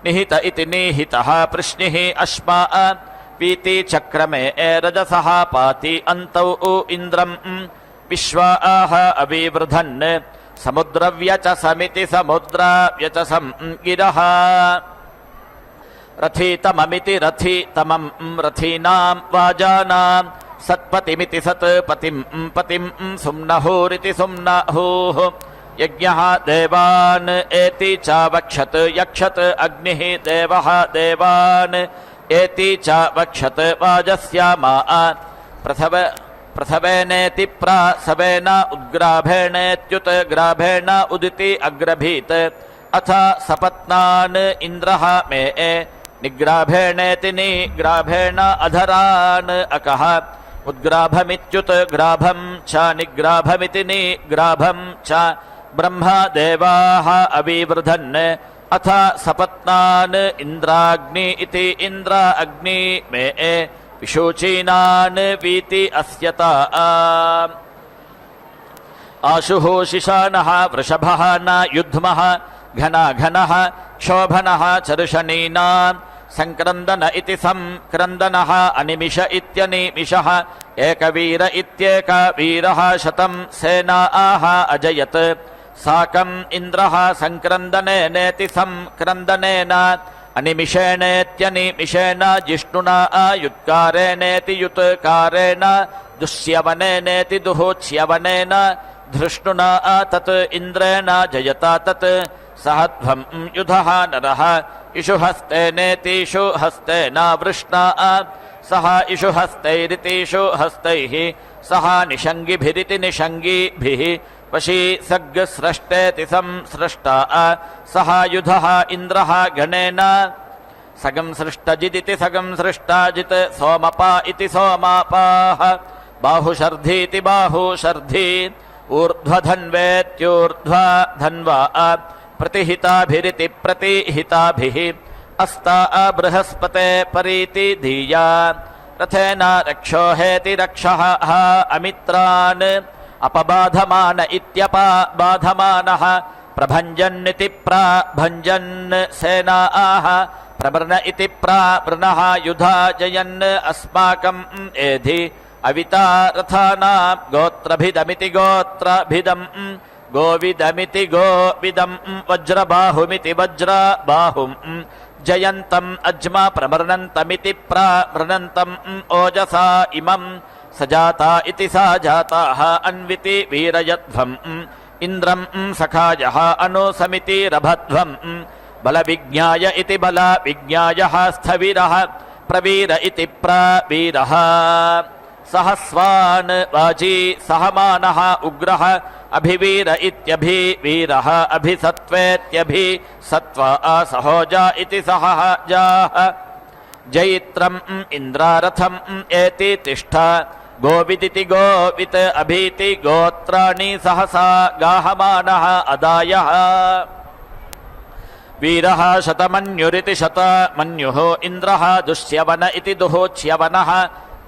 निहित इति निहितः पृश्निः अश्मा पीति चक्रमे रजसः पाति अन्तौ इन्द्रम् विश्वाः अविवृधन् समुद्रव्यचसमिति समुद्रव्यचसं गिरः रथितममिति रथितमं रथीनां वाजानां सत्पतिमिति सत्पतिं पतिं सुम्नहुरिति सुम्नहुः यज्ञः देवान् एति च वक्षत् यक्षत् अग्निः देवः देवान् एति च वक्षत् वाजस्यामा प्रथवेनेति प्रसवेन उद्ग्राभेणेत्युत्ग्राभेण उदिति अग्रभीत् अथ सपत्नान् इन्द्रः मे निग्राभेणेति निग्राभेण अधरान् अकः उद्ग्राभमित्युत्ग्राभं च निग्राभमिति निग्राभं च ब्रह्मा देवाः अविवृधन् अथ सपत्नान् इन्द्राग्नि इति इन्द्र अग्नि मे विशूचीनान् वीति अस्यता आशुः शिशानः वृषभः न युध्मः घनः क्षोभनः चर्षणीनां संक्रन्दन इति संक्रन्दनः अनिमिष इत्यनिमिषः एकवीर इत्येकवीरः शतं सेनाः अजयत् साकम् इन्द्रः संक्रन्दनेनेति संक्रन्दनेन अनिमिषेणेत्यनिमिषेण जिष्णुना युत्कारेणेति युत्कारेण दुष्यवनेनेति दुहोच्यवनेन धृष्णुना तत् इन्द्रेण जयता तत् सहध्वं युधः नरः इषुहस्तेनेतिषु हस्तेन वृष्णा सह इषुहस्तैरितिषु हस्तैः सह निषङ्गिभिरिति निषङ्गिभिः वशी सग्स्रष्टेति संसृष्टा सह युधः इन्द्रः गणेन सगं सृष्टजिदिति सगं सृष्टाजित् सोमपा इति सोमापाः बाहुशर्धीति बाहुशर्धी ऊर्ध्वधन्वेत्यूर्ध्वधन्वा प्रतिहिताभिरिति प्रतिहिताभिः अस्ता बृहस्पते परीति धीया रथेन रक्षोहेति रक्षः अमित्रान् अपबाधमान इत्यपबाधमानः प्रभञ्जन्निति प्रभञ्जन् सेनाः प्रवृण इति प्रवृणः युधा जयन् अस्माकम् एधि अविता रथानां गोत्रभिदमिति गोत्रभिदम् गोविदमिति गोविदम् वज्रबाहुमिति वज्रबाहुम् जयन्तम् अज्मा प्रमृणन्तमिति प्रमृणन्तम् ओजसा इमम् सजाता इति साजाताः अन्विति वीरयध्वम् इन्द्रम् सखायः अनुसमिति रभध्वम् बलविज्ञाय इति बलविज्ञायः स्थविरः प्रवीर इति प्रवीरः सहस्वान् वाजी सहमानः उग्रः अभिवीर इत्यभिवीरः अभिसत्त्वेत्यभिसत्त्वा सहोजा इति सहजाः जयित्रम् इन्द्रारथम् एति तिष्ठ गोविदिति गोवित् अभीति गोत्राणि सहसा गाहमानः अदायः वीरः शतमन्युरिति शतमन्युः इन्द्रः दुष्यवन इति दुहोच्यवनः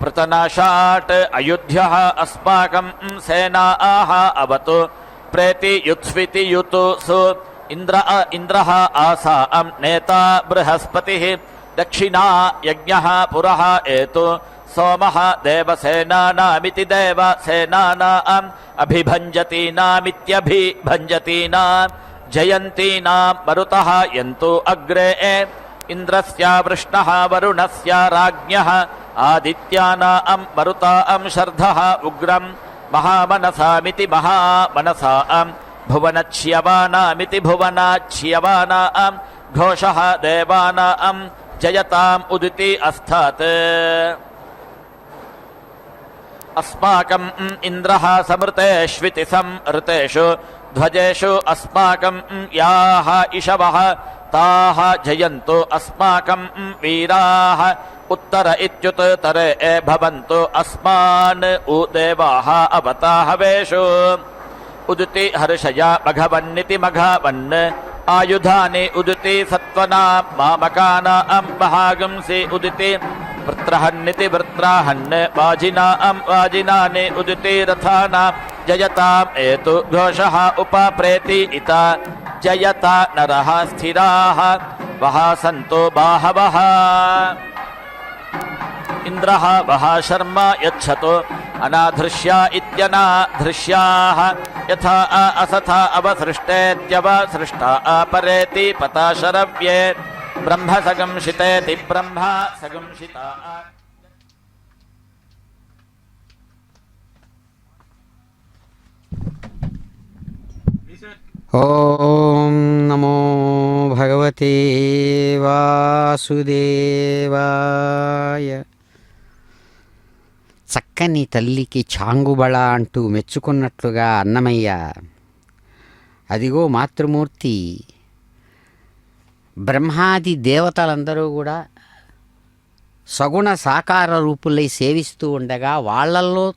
पृतनाशात् अयुध्यः अस्माकं सेनाः अवतु प्रेति युत्स्विति युतुसु इन्द्रः आसां नेता बृहस्पतिः दक्षिणा यज्ञः पुरः एतु सोमः देवसेनानामिति देवसेनानाम् अभिभञ्जतीनामित्यभिभञ्जतीनां जयन्तीनां मरुतः यन्तु अग्रे इन्द्रस्य वृष्णः वरुणस्य राज्ञः आदित्यानां मरुतां शर्धः उग्रं महामनसामिति महामनसां भुवनच्यवानामिति भुवनाच्यवानां घोषः देवानां जयताम् उदिति अस्थात् अस्माकम् इन्द्रः समृतेष्विति समृतेषु ध्वजेषु अस्माकं याः इषवः ताः जयन्तु अस्माकं वीराः उत्तर इत्युत्तरे भवन्तु अस्मान् देवाः अवता हवेषु उदिति हर्षया मघवन्निति मघवन् आयुधानि उदिति सत्त्वना मामकानां महागंसि उदिति वृत्रहन्निति वृत्राहन् वाजिनां वाजिनानि उदिति रथानां जयताम् एतु घोषः उपप्रेति इता जयता नरः स्थिराः वः सन्तो बाहवः इन्द्रः वः शर्मा यच्छतो अनाधृष्या इत्यनाधृष्याः यथा असथा अवसृष्टेत्यवसृष्टा अपरेति पता शरव्ये ब्रह्म सगंशितेति ब्रह्म सगंशिता ఓం నమో భగవతే వాసుదేవాయ. చక్కని తల్లికి చాంగుబళ అంటూ మెచ్చుకున్నట్లుగా అన్నమయ్య అదిగో మాతృమూర్తి బ్రహ్మాది దేవతలందరూ కూడా సగుణ సాకార రూపులై సేవిస్తూ ఉండగా వాళ్ళల్లో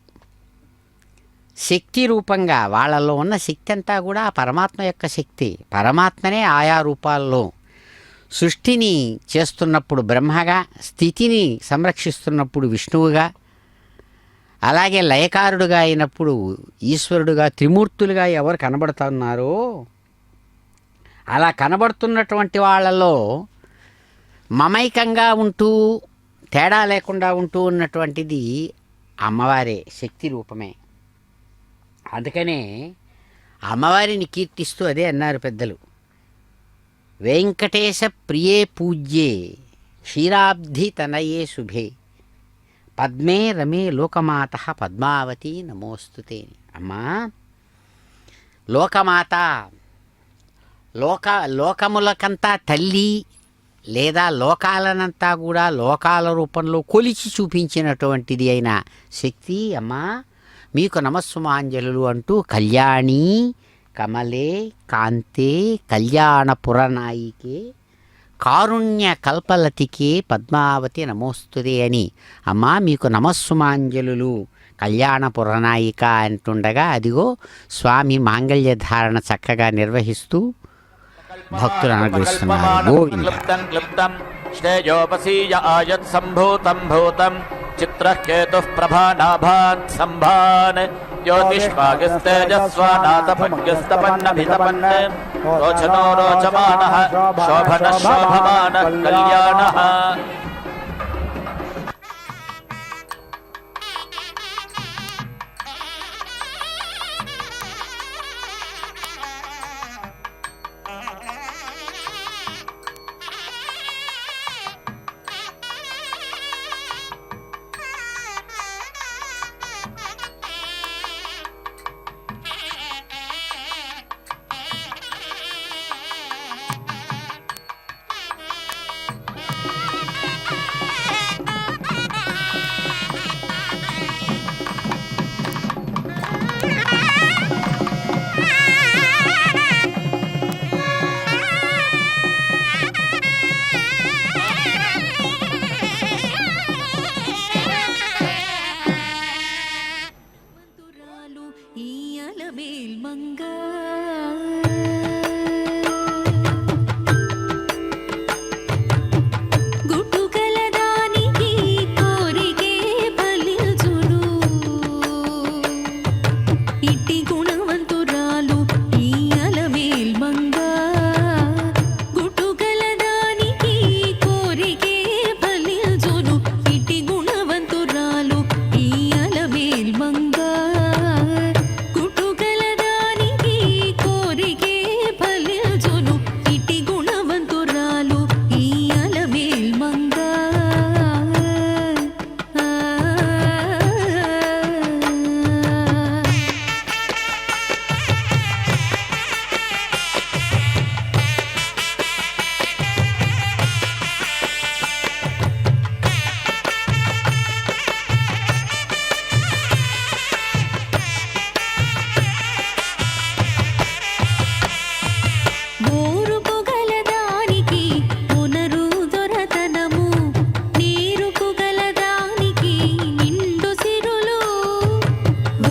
శక్తి రూపంగా వాళ్ళల్లో ఉన్న శక్తి అంతా కూడా పరమాత్మ యొక్క శక్తి. పరమాత్మనే ఆయా రూపాల్లో సృష్టిని చేస్తున్నప్పుడు బ్రహ్మగా, స్థితిని సంరక్షిస్తున్నప్పుడు విష్ణువుగా, అలాగే లయకారుడుగా అయినప్పుడు ఈశ్వరుడుగా, త్రిమూర్తులుగా ఎవరు కనబడుతున్నారో అలా కనబడుతున్నటువంటి వాళ్ళలో మమైకంగా ఉంటూ తేడా లేకుండా ఉంటూ ఉన్నటువంటిది అమ్మవారే, శక్తి రూపమే. అందుకనే అమ్మవారిని కీర్తిస్తూ అదే అన్నారు పెద్దలు, వెంకటేశ ప్రియే పూజ్యే క్షీరాబ్ధి తనయే శుభే పద్మే రమే లోకమాత పద్మావతి నమోస్తుతే. అమ్మా లోకమాత, లోకములకంతా తల్లి లేదా లోకాలనంతా కూడా లోకాల రూపంలో కొలిచి చూపించినటువంటిది అయిన శక్తి అమ్మా మీకు నమస్సుమాంజలు అంటూ కళ్యాణి కమలే కాంతే కళ్యాణపురనాయికే కారుణ్య కల్పలతికే పద్మావతి నమోస్తుదే అని అమ్మా మీకు నమస్సుమాంజలు కళ్యాణపురనాయిక అంటుండగా అదిగో స్వామి మాంగళ్య ధారణ చక్కగా నిర్వహిస్తూ భక్తులు అనుగ్రహిస్తున్నారు. గోవింద. శ్రేయోపసీయ ఆయత్ సంభూతం భూతం చిత్రః కేతుః ప్రభానాభాన్ సంభాన్ జ్యోతిష్మాగస్తేజస్వానాథభగ్యస్తపన్నభితపన్ రోచనో రోచమానః శోభనః శోభమానః కళ్యాణః.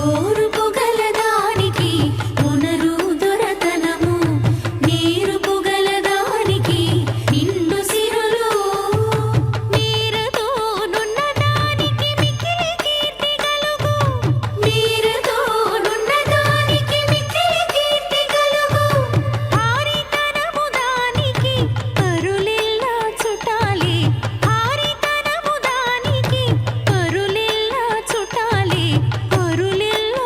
ఓరుపు గలదానికి ఉనరు దొరతనము నేరుపు గలదానికి నిండు సిరులు మీరతో నున్నదానికి మిక్కిలి కీర్తి కలుగు మీరతో నున్నదానికి మిక్కిలి కీర్తి కలుగు హారితనము దానికి పరులెల్లా చుటాలి హారితనము దానికి పరులెల్లా చుటాలి పరులెల్లా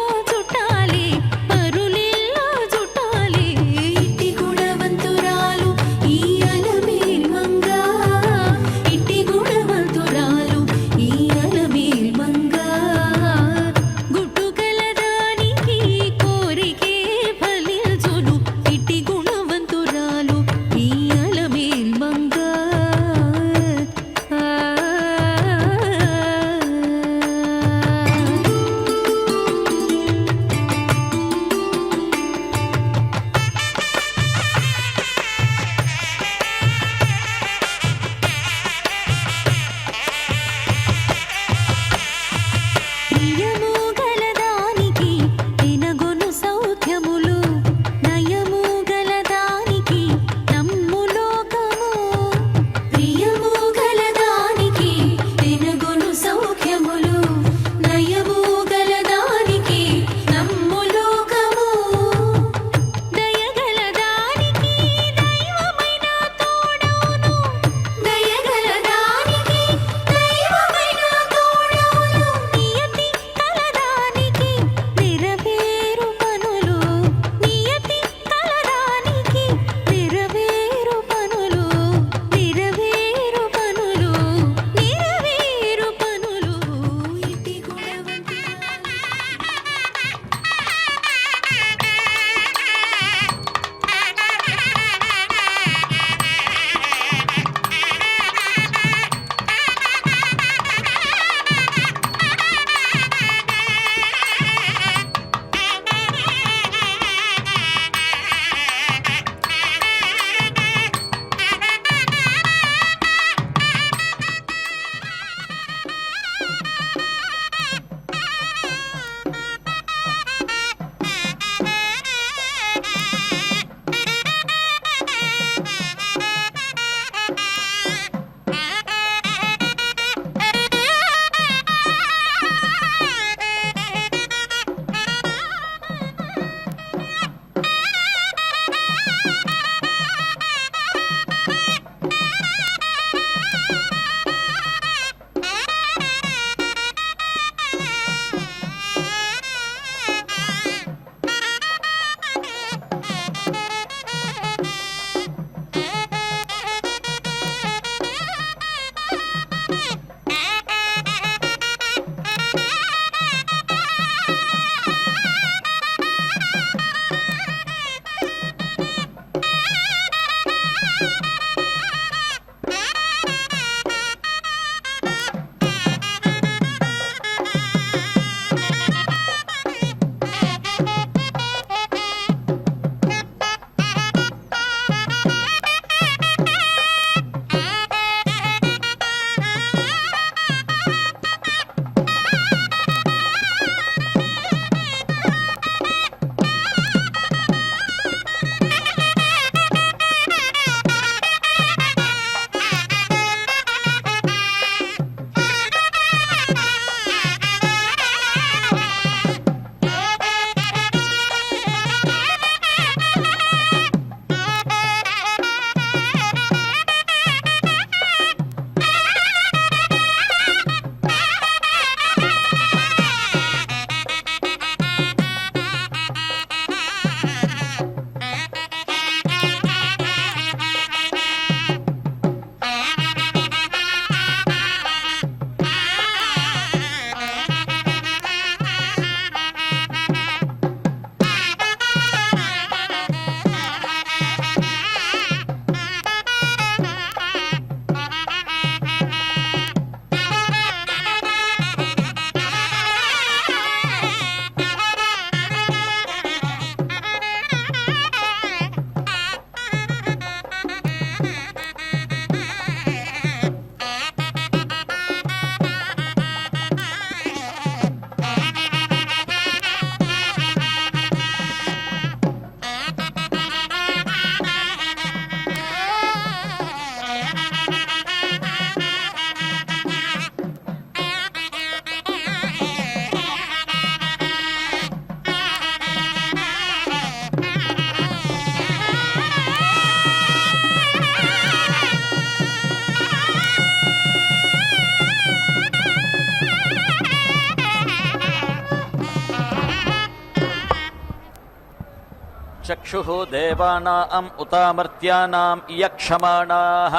चक्षुः देवानाम् उतामर्त्यानाम् यक्षमाणाः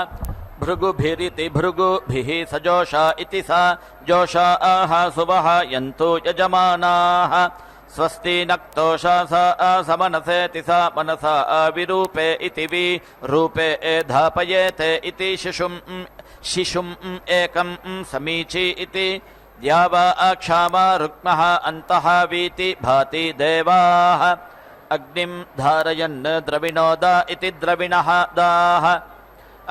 भृगुभिरिति भृगुभिः सजोषा इति सा जोषाः सुवः यन्तु यजमानाः स्वस्ति नक्तोषासा समनसेति सा मनसा विरूपे इति विरूपे धापयेते इति शिशुम् एकम् समीची इति द्यावा क्षामा रुक्मः अन्तः वीति भाति देवाः अग्निं धारयन् द्रविणोदा इति द्रविणः दाः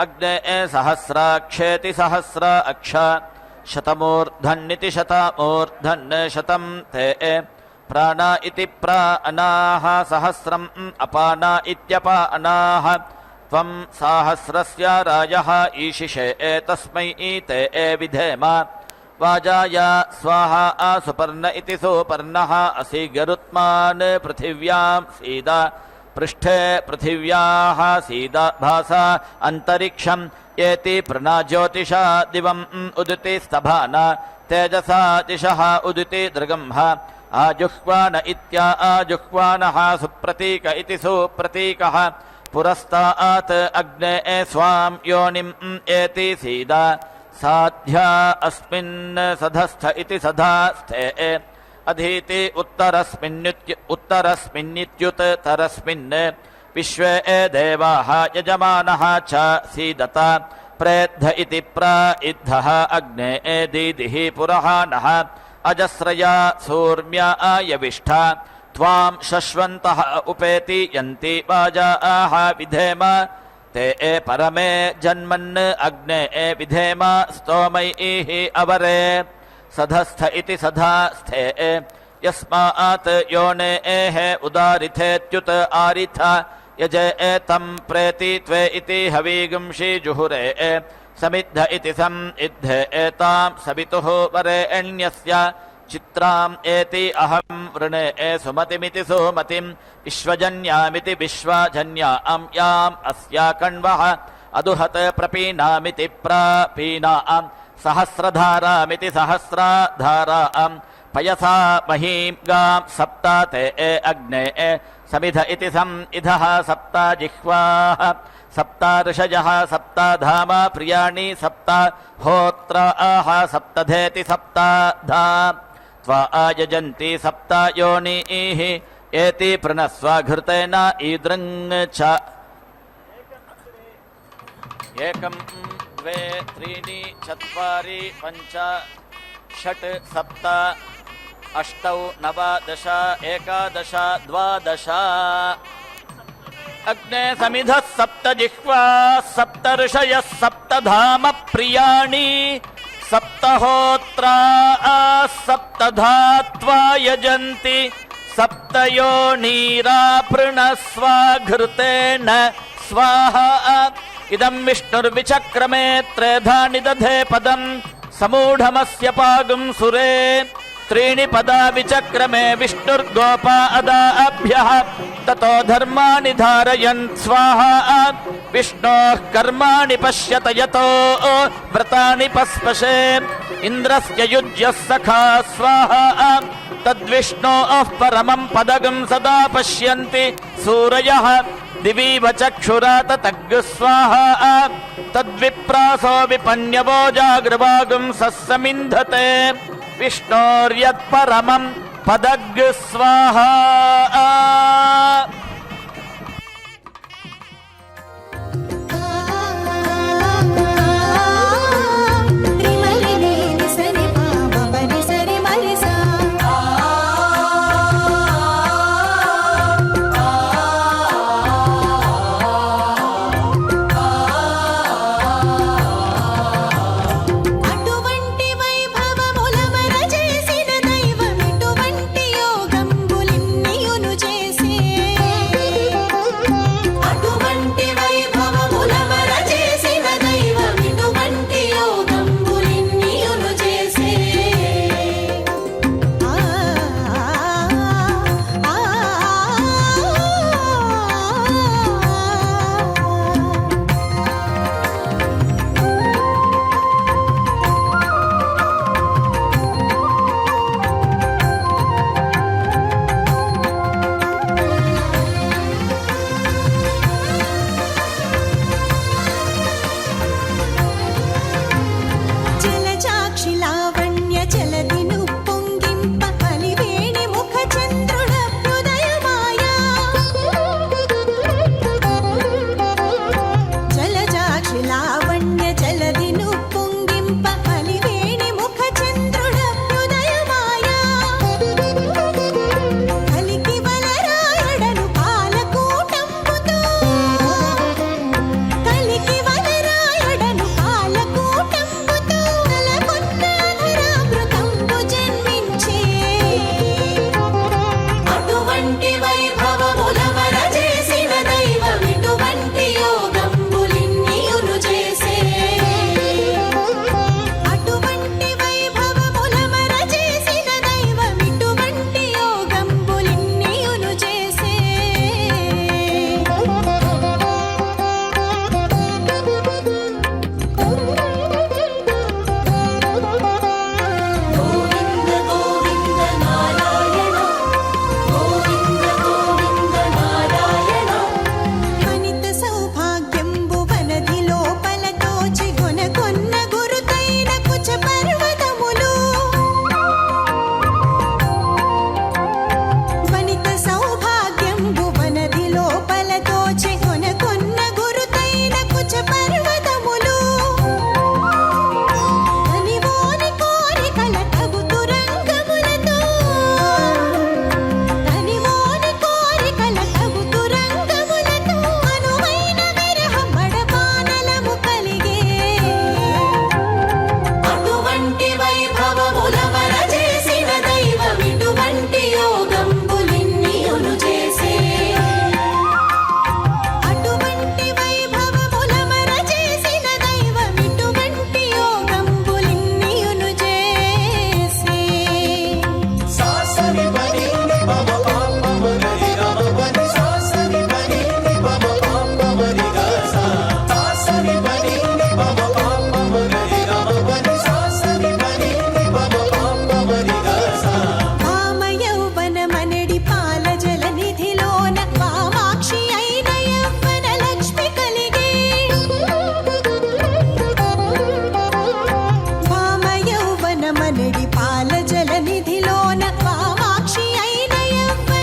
अग्ने सहस्राक्षेति सहस्र अक्ष शतमूर्धन्निति शतमूर्धन् शतं ते प्राणा इति प्राणाः सहस्रम् अपाना इत्यपानाः त्वं साहस्रस्य राजः ईशिषे तस्मै ते विधेम वाजाय स्वाहा सुपर्ण इति सुपर्णः असि गरुत्मान् पृथिव्यां सीदा पृष्ठे पृथिव्याः सीदा भासा अन्तरिक्षम् एति प्रणाज्योतिषा दिवम् उदिति स्तभाना तेजसा दिशः उदिति दृगम्ह आजुह्वान इत्या आजुह्वानः सुप्रतीक इति सुप्रतीकः पुरस्तात् अग्ने स्वां योनिम् एति सीदा साध्या अस्मिन् सधस्थ इति सधास्थे अधीति उत्तरस्मिन्नित्युत्तरस्मिन् विश्वे देवाः यजमानः च सीदत प्रेद्ध इति प्राइद्धः अग्ने दीदिः पुरहानः अजस्रया सूर्म्या यविष्ठा त्वां शश्वन्तः उपेति यन्ति वाजाः विधेम ते परमे जन्मन् अग्ने विधेम स्तोमैः अवरे सधस्थ इति सधास्थे यस्मात् योनेः उदारिथेत्युत आरिथ यजे तं प्रेति त्वे इति हवीगुंषि जुहुरे समिद्ध इति समिद्धे एतां सवितुः वरेण्यस्य चित्राम् एति अहं वृणे सुमतिमिति सुमतिम् विश्वजन्यामिति विश्वजन्याम् याम् अस्या कण्वः अदुहत् प्रपीनामिति प्रपीनाम् सहस्रधारामिति सहस्रधाराम् पयसा महीं गां सप्ता ते अग्ने समिध इति समिधः सप्ता जिह्वाः सप्ता ऋषयः सप्ता धामा प्रियाणि सप्ता होत्राः सप्तधेति सप्ताधा त्वा आयजन्ति सप्ता योनिः एति प्रणस्व घृतेन ईदृङ् च एकम् द्वे त्रीणि चत्वारि पञ्च षट् सप्त अष्टौ नव दश एकादश द्वादश अग्ने समिधः सप्त जिह्वा सप्त ऋषयः सप्त धाम प्रियाणि सप्तहोत्रा सप्तधा त्वा यजन्ति सप्तयोनीरापृणस्व घृतेन स्वाहा इदं विष्णुर्विचक्रमे त्रेधा निदधे पदं समूढमस्य पागुं सुरे त्रीणि पदा विचक्रमे विष्णुर्गोपा अदाभ्यः ततो धर्माणि धारयन् स्वाहा विष्णोः कर्माणि पश्यत यतो व्रतानि पस्पशे इन्द्रस्य युज्यः सखा स्वाहा तद्विष्णोः परमं पदगं सदा पश्यन्ति सूरयः दिवीव चक्षुरात तग्गु स्वाहा तद्विप्रासो विपन्यवो जागृवागुं सस्समिन्धते विष्णोर्यत्परमं पदग् स्वाहा అటువంటి వైభవముల మరచేసిన దైవమిటువంటి యోగంబులిన్ని మనడి పాల జల నిధిలోన వామాక్షి అయిన యవ్వన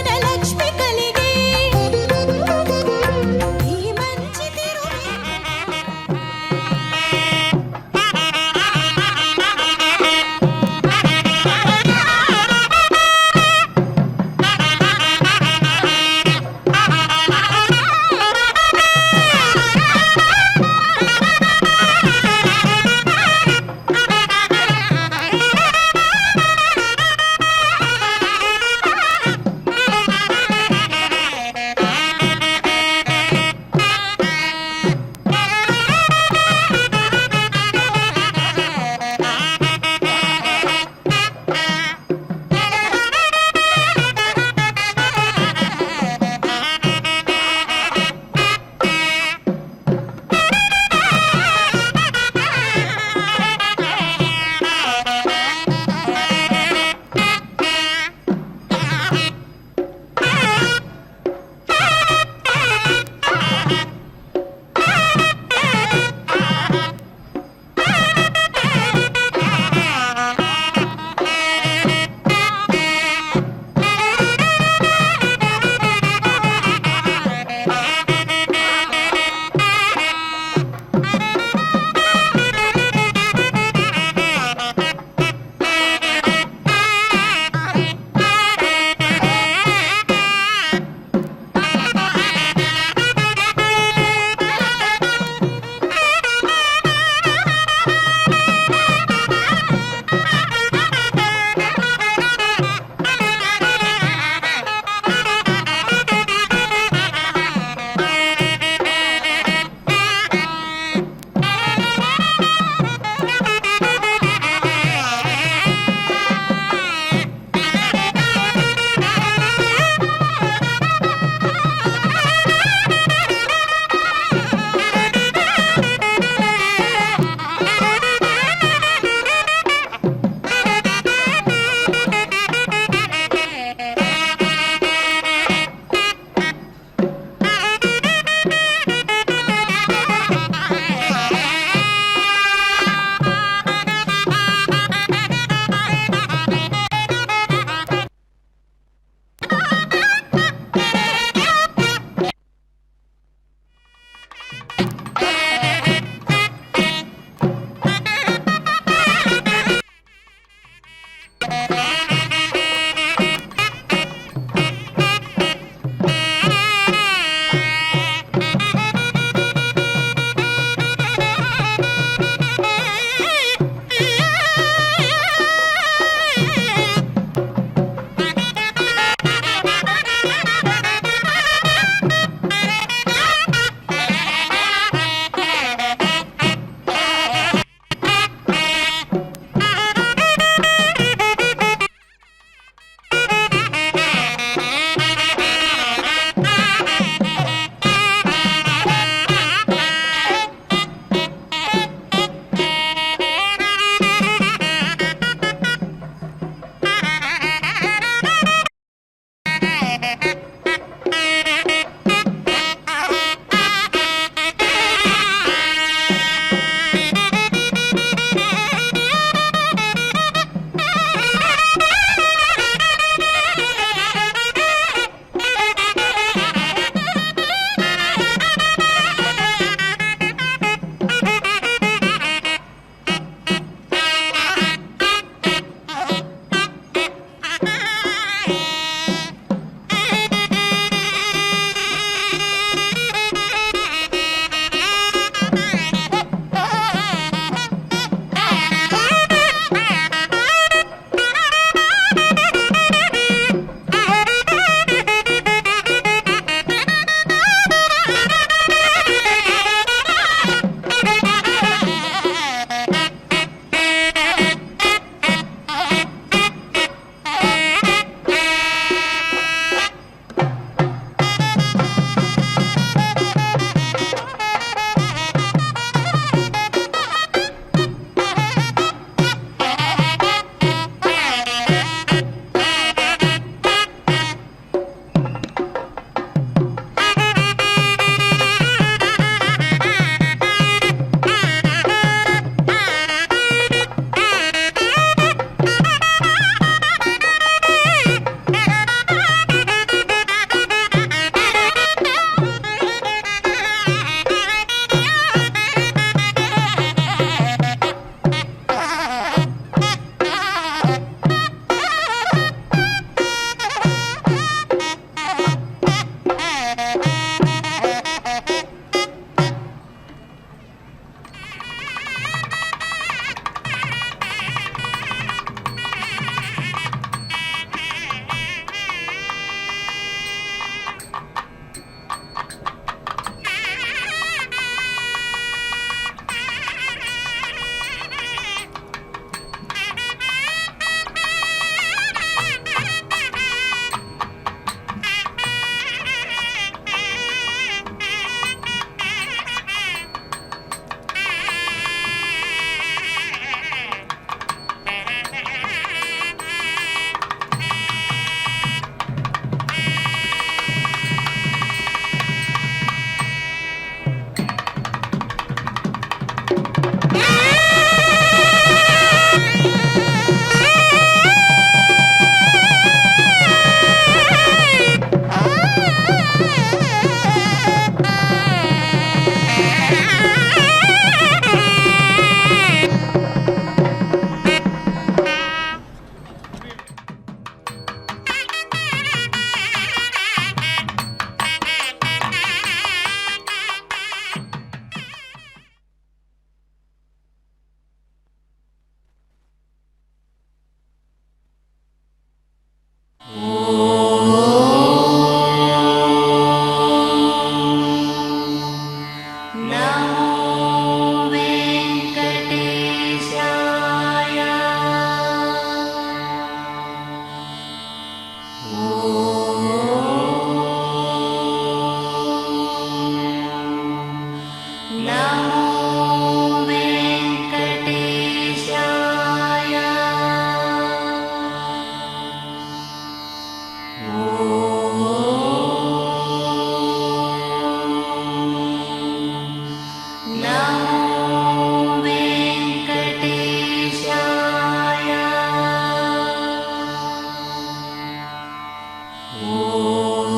ఓం